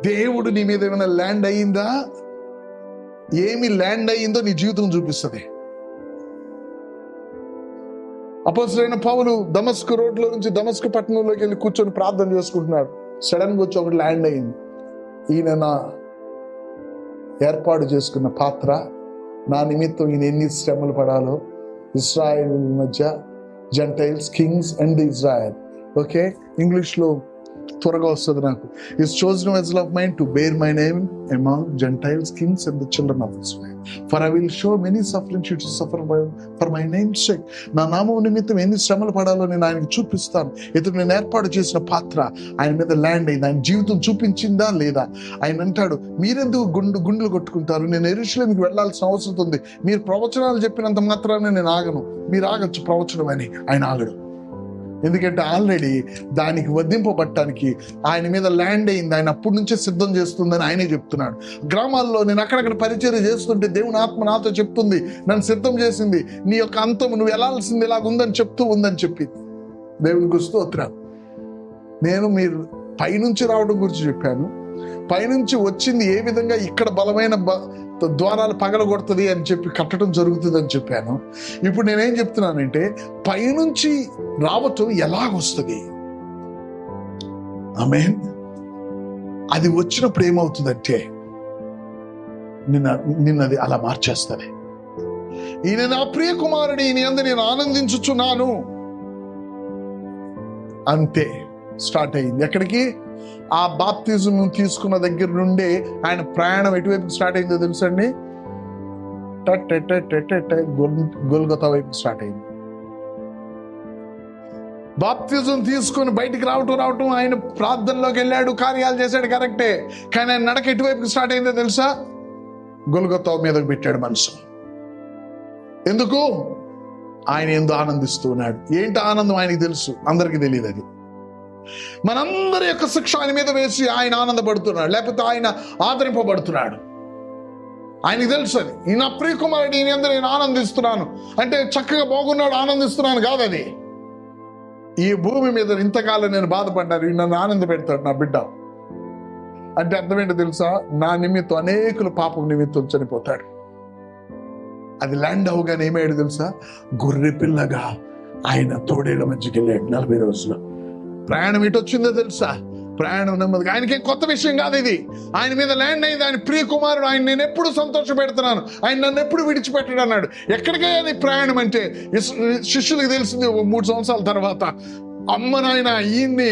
Speaker 1: దేవుడు నీ మీద ఏమైనా ల్యాండ్ అయ్యిందా, ఏమి ల్యాండ్ అయ్యిందో నీ జీవితం చూపిస్తుంది. అపోస్తలుడైన పౌలు దమస్కు రోడ్లో నుంచి దమస్కు పట్టణంలోకి వెళ్ళి కూర్చొని ప్రార్థన చేసుకుంటున్నాడు. సడన్ గా వచ్చి ఒకటి ల్యాండ్ అయింది. ఈయన నా ఏర్పాటు చేసుకున్న పాత్ర, నా నిమిత్తం ఈయన ఎన్ని శ్రమలు పడాలో, ఇజ్రాయెల్ మధ్య Gentiles, Kings and Israel. Okay, English లో త్వరగా వస్తుంది నాకు. Is chosen vessel of mine to bear my name among Gentiles, kings and the children of Israel. For I will show many suffering she should suffer for my name's sake. నా నామం నిమిత్తం ఎన్ని శ్రమలు పడాలో నేను ఆయనకు చూపిస్తాను. ఇతడు నేను ఏర్పాటు చేసిన పాత్ర ఆయన మీద ల్యాండ్ అయింది. ఆయన జీవితం చూపించిందా లేదా? ఆయన అంటాడు, మీరెందుకు గుండెలు కొట్టుకుంటారు? నేను యెరూషలేముకి వెళ్లాల్సిన అవసరం ఉంది. మీరు ప్రవచనాలు చెప్పినంత మాత్రాన నేను ఆగను. మీరు ఆగచ్చు ప్రవచనం అని. ఆయన ఆగడు. ఎందుకంటే ఆల్రెడీ దానికి వధింపబట్టడానికి ఆయన మీద ల్యాండ్ అయింది. ఆయన అప్పటి నుంచే సిద్ధం చేస్తుందని ఆయనే చెప్తున్నాడు. గ్రామాల్లో నేను అక్కడక్కడ పరిచర్య చేస్తుంటే దేవుని ఆత్మ నాతో చెప్తుంది, నన్ను సిద్ధం చేసింది, నీ యొక్క అంతం నువ్వు వెళ్ళాల్సింది ఇలాగుందని చెప్తూ ఉందని చెప్పి. దేవునికి స్తోత్రం. నేను మీరు పైనుంచి రావడం గురించి చెప్పాను. పైనుంచి వచ్చింది ఏ విధంగా ఇక్కడ బలమైన ద్వారాలు పగలగొడుతుంది అని చెప్పి కట్టడం జరుగుతుంది అని చెప్పాను. ఇప్పుడు నేనేం చెప్తున్నానంటే పైనుంచి రావటం ఎలాగొస్తుంది? ఆమేన్. అది వచ్చినప్పుడు ఏమవుతుందంటే నిన్నది అలా మార్చేస్తుంది. ఈయన నా ప్రియ కుమారుడు, ఈయన యందు నేను ఆనందించుచున్నాను. అంతే, స్టార్ట్ అయింది. ఎక్కడికి? ఆ బాప్తిజం తీసుకున్న దగ్గర నుండే ఆయన ప్రయాణం ఎటువైపు స్టార్ట్ అయిందో తెలుసండి? గొల్గొతా వైపు స్టార్ట్ అయింది. బాప్తిజం తీసుకొని బయటికి రావటం, ఆయన ప్రార్థనలోకి వెళ్ళాడు, కార్యాలు చేశాడు, కరెక్టే. కానీ ఆయన నడక ఎటువైపుకి స్టార్ట్ అయిందో తెలుసా? గొల్గొతా మీదకి పెట్టాడు మనసు. ఎందుకు? ఆయన ఎందు ఆనందిస్తున్నాడు. ఏంటి ఆనందం ఆయనకి తెలుసు, అందరికి తెలియదు. అది మనందరి యొక్క శిక్ష ఆయన మీద వేసి ఆయన ఆనందపడుతున్నాడు, లేకపోతే ఆయన ఆదరింపబడుతున్నాడు. ఆయనకి తెలుసు అది. ఈ నా ప్రియ కుమారుడు, ఈయన ఎందు నేను ఆనందిస్తున్నాను అంటే చక్కగా బాగున్నాడు ఆనందిస్తున్నాను కాదని. ఈ భూమి మీద ఇంతకాలం నేను బాధపడ్డాను, నన్ను ఆనంద పెడతాడు నా బిడ్డ అంటే అర్థమేంటో తెలుసా? నా నిమిత్తం అనేకులు పాపం నిమిత్తం చనిపోతాడు. అది ల్యాండ్ అవగానే ఏమయ్యాడు తెలుసా? గొర్రె పిల్లగా ఆయన తోడేళ్ల మధ్యకి వెళ్ళాడు 40 రోజులు. ప్రయాణం ఎటు వచ్చిందో తెలుసా? ప్రయాణం నెమ్మదిగా. ఆయనకేం కొత్త విషయం కాదు ఇది. ఆయన మీద ల్యాండ్ అయింది. ఆయన ప్రియ కుమారుడు, ఆయన నేను ఎప్పుడు సంతోష పెడుతున్నాను, ఆయన నన్ను ఎప్పుడు విడిచిపెట్టాడు అన్నాడు. ఎక్కడికైనా ప్రయాణం అంటే శిష్యులకు తెలిసింది 3 సంవత్సరాల తర్వాత. అమ్మ నాయన ఈయన్ని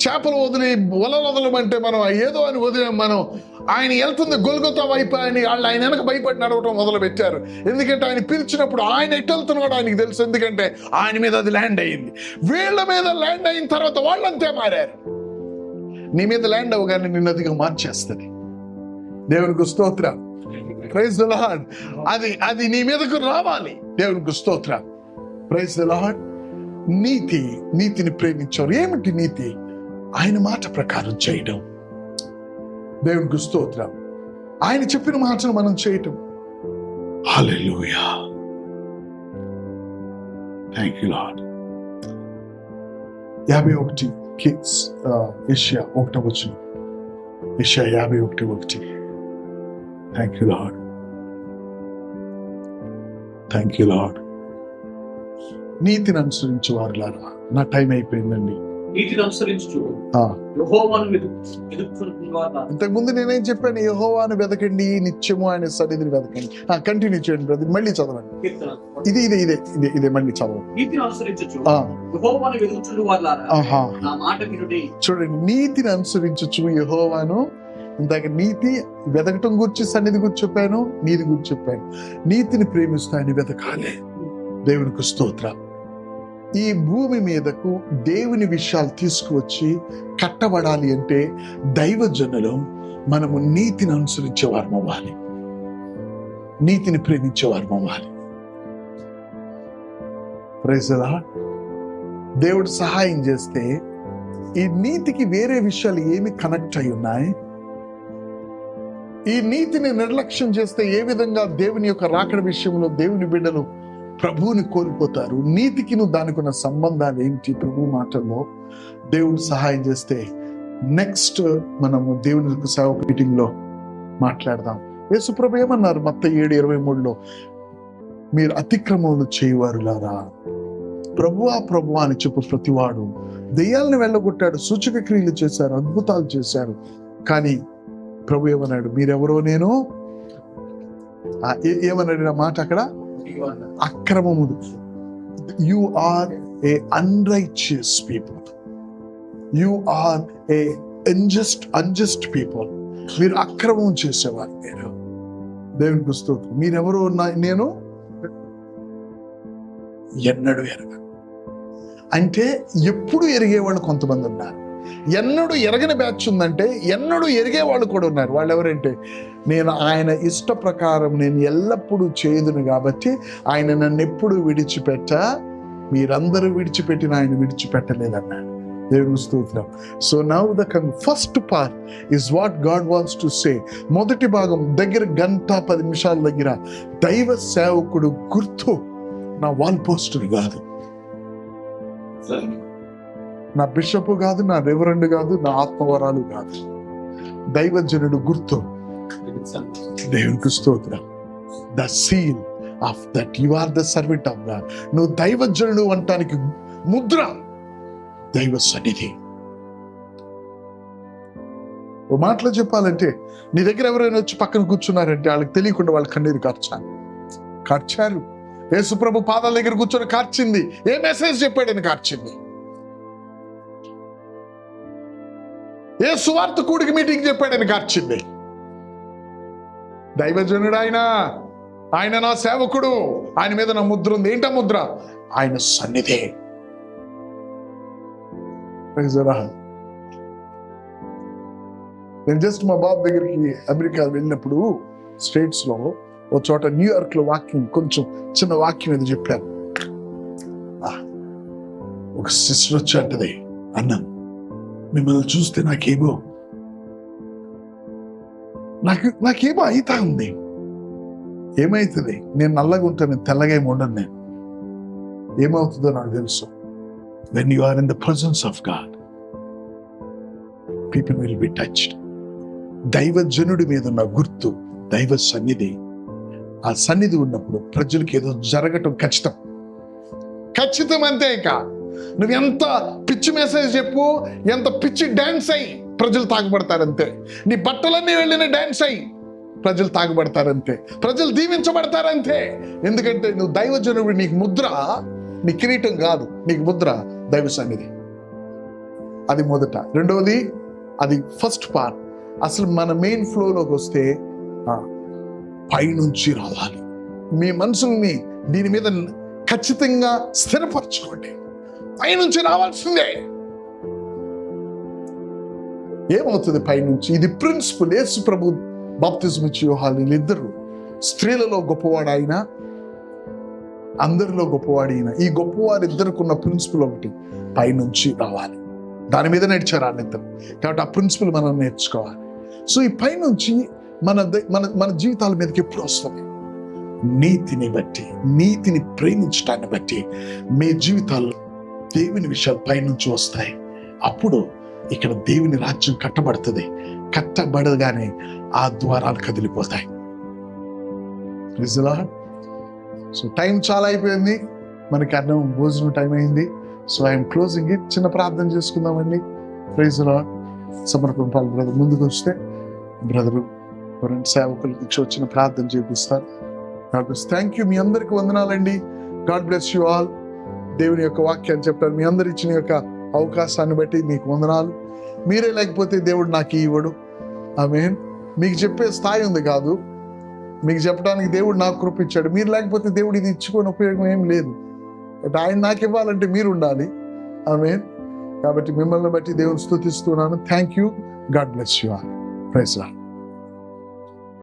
Speaker 1: చేపలు వదిలి వలలు వదలమంటే మనం ఏదో అని వదిలేం మనం. ఆయన వెళ్తుంది గొల్గొతా వైపు అని ఆయన వెనక భయపడి నడవటం మొదలు పెట్టారు. ఎందుకంటే ఆయన పిలిచినప్పుడు ఆయన ఎటు వెళ్తున్నాడు ఆయనకి తెలుసు. ఎందుకంటే ఆయన మీద అది ల్యాండ్ అయింది. వీళ్ళ మీద ల్యాండ్ అయిన తర్వాత వాళ్ళంతే మారారు. నీ మీద ల్యాండ్ అవగానే నిన్ను అదిగా మార్చేస్తుంది. దేవునికి స్తోత్రం, ప్రైజ్ ది లార్డ్. అది నీ మీదకు రావాలి. దేవునికి స్తోత్రం, ప్రైజ్ ది లార్డ్. నీతిని ప్రేమించారు. ఏమిటి నీతి? ఆయన మాట ప్రకారం చేయడం. దేవునికి స్తోత్రం. ఆయన చెప్పిన మాటను మనం చేయటం. హల్లెలూయా, థ్యాంక్ యూ లార్డ్. 51 యెషయా 1 యెషయా 51:1. Thank you lord, thank you lord. నీతిని అనుసరించే వారులారా, నా టైం అయిపోయిందండి.
Speaker 2: నీతిని అనుసరించు యెహోవాను వెతుకుచున్నవారులారా. ఇంతకుముందు నేనేం చెప్పాను? యెహోవాను వెతకండి, నిత్యము ఆయన సన్నిధిని వెతకండి. కంటిన్యూ చేయండి బ్రదర్, మళ్ళీ చదవండి. ఇదే మళ్ళీ చదవండి. నీతిని అనుసరించు యెహోవాను వెతుకుచున్నవారులారా, నా మాట వినుడి.
Speaker 1: చూడండి, నీతిని అనుసరించు యెహోవాను. ఇందాక నీతి వెతకటం గురించి సన్నిధి గురించి చెప్పాను, నీతి గురించి చెప్పాను. నీతిని ప్రేమిస్తూ ఆయన వెతకాలి. దేవునికి స్తోత్రం. ఈ భూమి మీదకు దేవుని విషయాలు తీసుకువచ్చి కట్టబడాలి అంటే దైవజనులు మనము నీతిని అనుసరించేవారు అవ్వాలి, నీతిని ప్రేమించేవారు అవ్వాలి. Praise the Lord. దేవుడు సహాయం చేస్తే ఈ నీతికి వేరే విషయాలు ఏమి కనెక్ట్ అయి ఉన్నాయి? ఈ నీతిని నిర్లక్ష్యం చేస్తే ఏ విధంగా దేవుని యొక్క రాకడ విషయంలో దేవుని బిడ్డలు ప్రభువుని కోల్పోతారు? నీతికి దానికి ఉన్న సంబంధాలు ఏంటి? ప్రభు మాటల్లో దేవుడు సహాయం చేస్తే నెక్స్ట్ మనము దేవుని సేవ మీటింగ్ లో మాట్లాడదాం. యేసు ప్రభు ఏమన్నారు మత్తయి 7:23లో? మీరు అతిక్రమములు చేయవారులారా, ప్రభువా ప్రభువా అని చెప్పు ప్రతివాడు దెయ్యాలను వెళ్ళగొట్టాడు, సూచక క్రియలు చేశారు, అద్భుతాలు చేశారు. కానీ ప్రభు ఏమన్నాడు? మీరెవరో నేను ఏమన్నాడు ఆ మాట అక్కడ? అక్రమములు. You are a unrighteous people, you are a unjust people. మీరు అక్రమం చేసేవారు. మీరు దేవునికి స్తోత్రం. మీరెవరో నేను ఎన్నడూ ఎరగను అంటే ఎప్పుడు ఎరిగేవాళ్ళు కొంతమంది ఉన్నారు. ఎన్నడూ ఎరగని బ్యాచ్ ఉందంటే ఎన్నడూ ఎరిగే వాళ్ళు కూడా ఉన్నారు. వాళ్ళు ఎవరంటే, నేను ఆయన ఇష్ట ప్రకారం నేను ఎల్లప్పుడూ చేయుదును కాబట్టి ఆయన నన్ను ఎప్పుడు మీరందరూ విడిచిపెట్టిన ఆయన విడిచిపెట్టలేదన్నాడు. దేవుని స్తోత్రం. So now the first part is what God wants to say. మొదటి భాగం దగ్గర 1:10 నిమిషాల దగ్గర దైవ సేవకుడు గుర్తు నా వాల్ పోస్టర్ కాదు, నా బిషప్ కాదు, నా రెవరెండ్ కాదు, నా ఆత్మవరాలు కాదు, దైవజనుడు గుర్తు. దేవునికి స్తోత్రం. The seal of that you are the servant of God. నువ్వు దైవజనుడు అంటానికి ముద్ర దైవ సన్నిధి. ఓ మాటలో చెప్పాలంటే, నీ దగ్గర ఎవరైనా వచ్చి పక్కన కూర్చున్నారంటే వాళ్ళకి తెలియకుండా వాళ్ళ కన్నీరు కార్చారు. యేసుప్రభు పాదాల దగ్గర కూర్చొని కార్చింది. ఏ మెసేజ్ చెప్పాడని కార్చింది. ఏ సువార్తకుడికి మీటింగ్ చెప్పాడని కార్చింది. దైవజనుడు ఆయన. ఆయన నా సేవకుడు, ఆయన మీద నా ముద్ర ఉంది. ఏంటా ముద్ర? ఆయన సన్నిధే. నేను జస్ట్ మా బాబు దగ్గరికి అమెరికా వెళ్ళినప్పుడు స్టేట్స్ లో ఒక చోట న్యూయార్క్ లో వాక్యం, కొంచెం చిన్న వాక్యం ఏదో చెప్పాను. ఒక సిస్టర్ వచ్చి అంటది, అన్న మిమ్మల్ని చూస్తే నాకేమో అయితా ఉంది. ఏమవుతుంది? నేను నల్లగా ఉంటాను, తెల్లగా ఏమి ఉండను. నేను ఏమవుతుందో నాకు తెలుసు. When you are in the presence of God, people will be touched. దైవజనుడి మీద ఉన్న గుర్తు దైవ సన్నిధి. ఆ సన్నిధి ఉన్నప్పుడు ప్రజలకు ఏదో జరగటం ఖచ్చితం అంతే. ఇక నువ్వు ఎంత పిచ్చి మెసేజ్ చెప్పు, ఎంత పిచ్చి డాన్స్ అయ్యి ప్రజలు తాగుపడతారంతే. నీ బట్టలన్నీ వెళ్ళిన డాన్స్ అయ్యి ప్రజలు తాగుపడతారంతే, ప్రజలు దీవించబడతారంతే. ఎందుకంటే నువ్వు దైవజనుడు. నీకు ముద్ర నీ కిరీటం కాదు, నీకు ముద్ర దైవ సన్నిధి. అది మొదట. రెండవది, అది ఫస్ట్ పార్ట్. అసలు మన మెయిన్ ఫ్లోలోకి వస్తే పైనుంచి రావాలి. మీ మనసుల్ని దీని మీద ఖచ్చితంగా స్థిరపరచుకోండి. పైనుంచి రావాల్సిందే. ఏమవుతుంది పైనుంచి? ఇది ప్రిన్సిపల్. యేసు ప్రభు బాప్తిజం ఇచ్చి యోహాను వీళ్ళిద్దరు స్త్రీలలో గొప్పవాడు ఆయన, అందరిలో గొప్పవాడు ఈయన. ఈ గొప్పవారు ఇద్దరుకున్న ప్రిన్సిపల్ ఒకటి, పైనుంచి రావాలి. దాని మీద నడిచారు వాళ్ళిద్దరు. కాబట్టి ఆ ప్రిన్సిపల్ మనం నేర్చుకోవాలి. సో ఈ పైనుంచి మన జీవితాల మీదకి ఎప్పుడు వస్తుంది? నీతిని బట్టి, నీతిని ప్రేమించడాన్ని బట్టి మీ జీవితాల్లో దేవుని విషయాలు పైనుంచి వస్తాయి. అప్పుడు ఇక్కడ దేవుని రాజ్యం కట్టబడుతుంది. కట్టబడగానే ఆ ద్వారాలు కదిలిపోతాయి. సో టైం చాలా అయిపోయింది, మనకి అన్నం భోజనం టైం అయింది. So I'm closing it. చిన్న ప్రార్థన చేసుకుందామండి. Praise the Lord. సమర్పణ పాలు బ్రదర్ ముందుకు వస్తే బ్రదరు సేవకులకు వచ్చిన ప్రార్థన చేపిస్తారు. Thank you. మీ అందరికి వందనాలండి. God bless you all. దేవుని యొక్క వాక్యాన్ని చెప్పారు. మీ అందరు ఇచ్చిన యొక్క అవకాశాన్ని బట్టి మీకు వందనాలు. మీరే లేకపోతే దేవుడు నాకు ఇవ్వడు. ఆమేన్. మీకు చెప్పే స్థాయి ఉంది కాదు, మీకు చెప్పడానికి దేవుడు నాకు కృప ఇచ్చాడు. మీరు లేకపోతే దేవుడు ఇది ఇచ్చుకొని ఉపయోగం ఏం లేదు. బట్ ఆయన నాకు ఇవ్వాలంటే మీరు ఉండాలి. ఆమేన్. కాబట్టి మిమ్మల్ని బట్టి దేవుని స్తుతిస్తున్నాను. Thank you. God bless you all. Praise lord.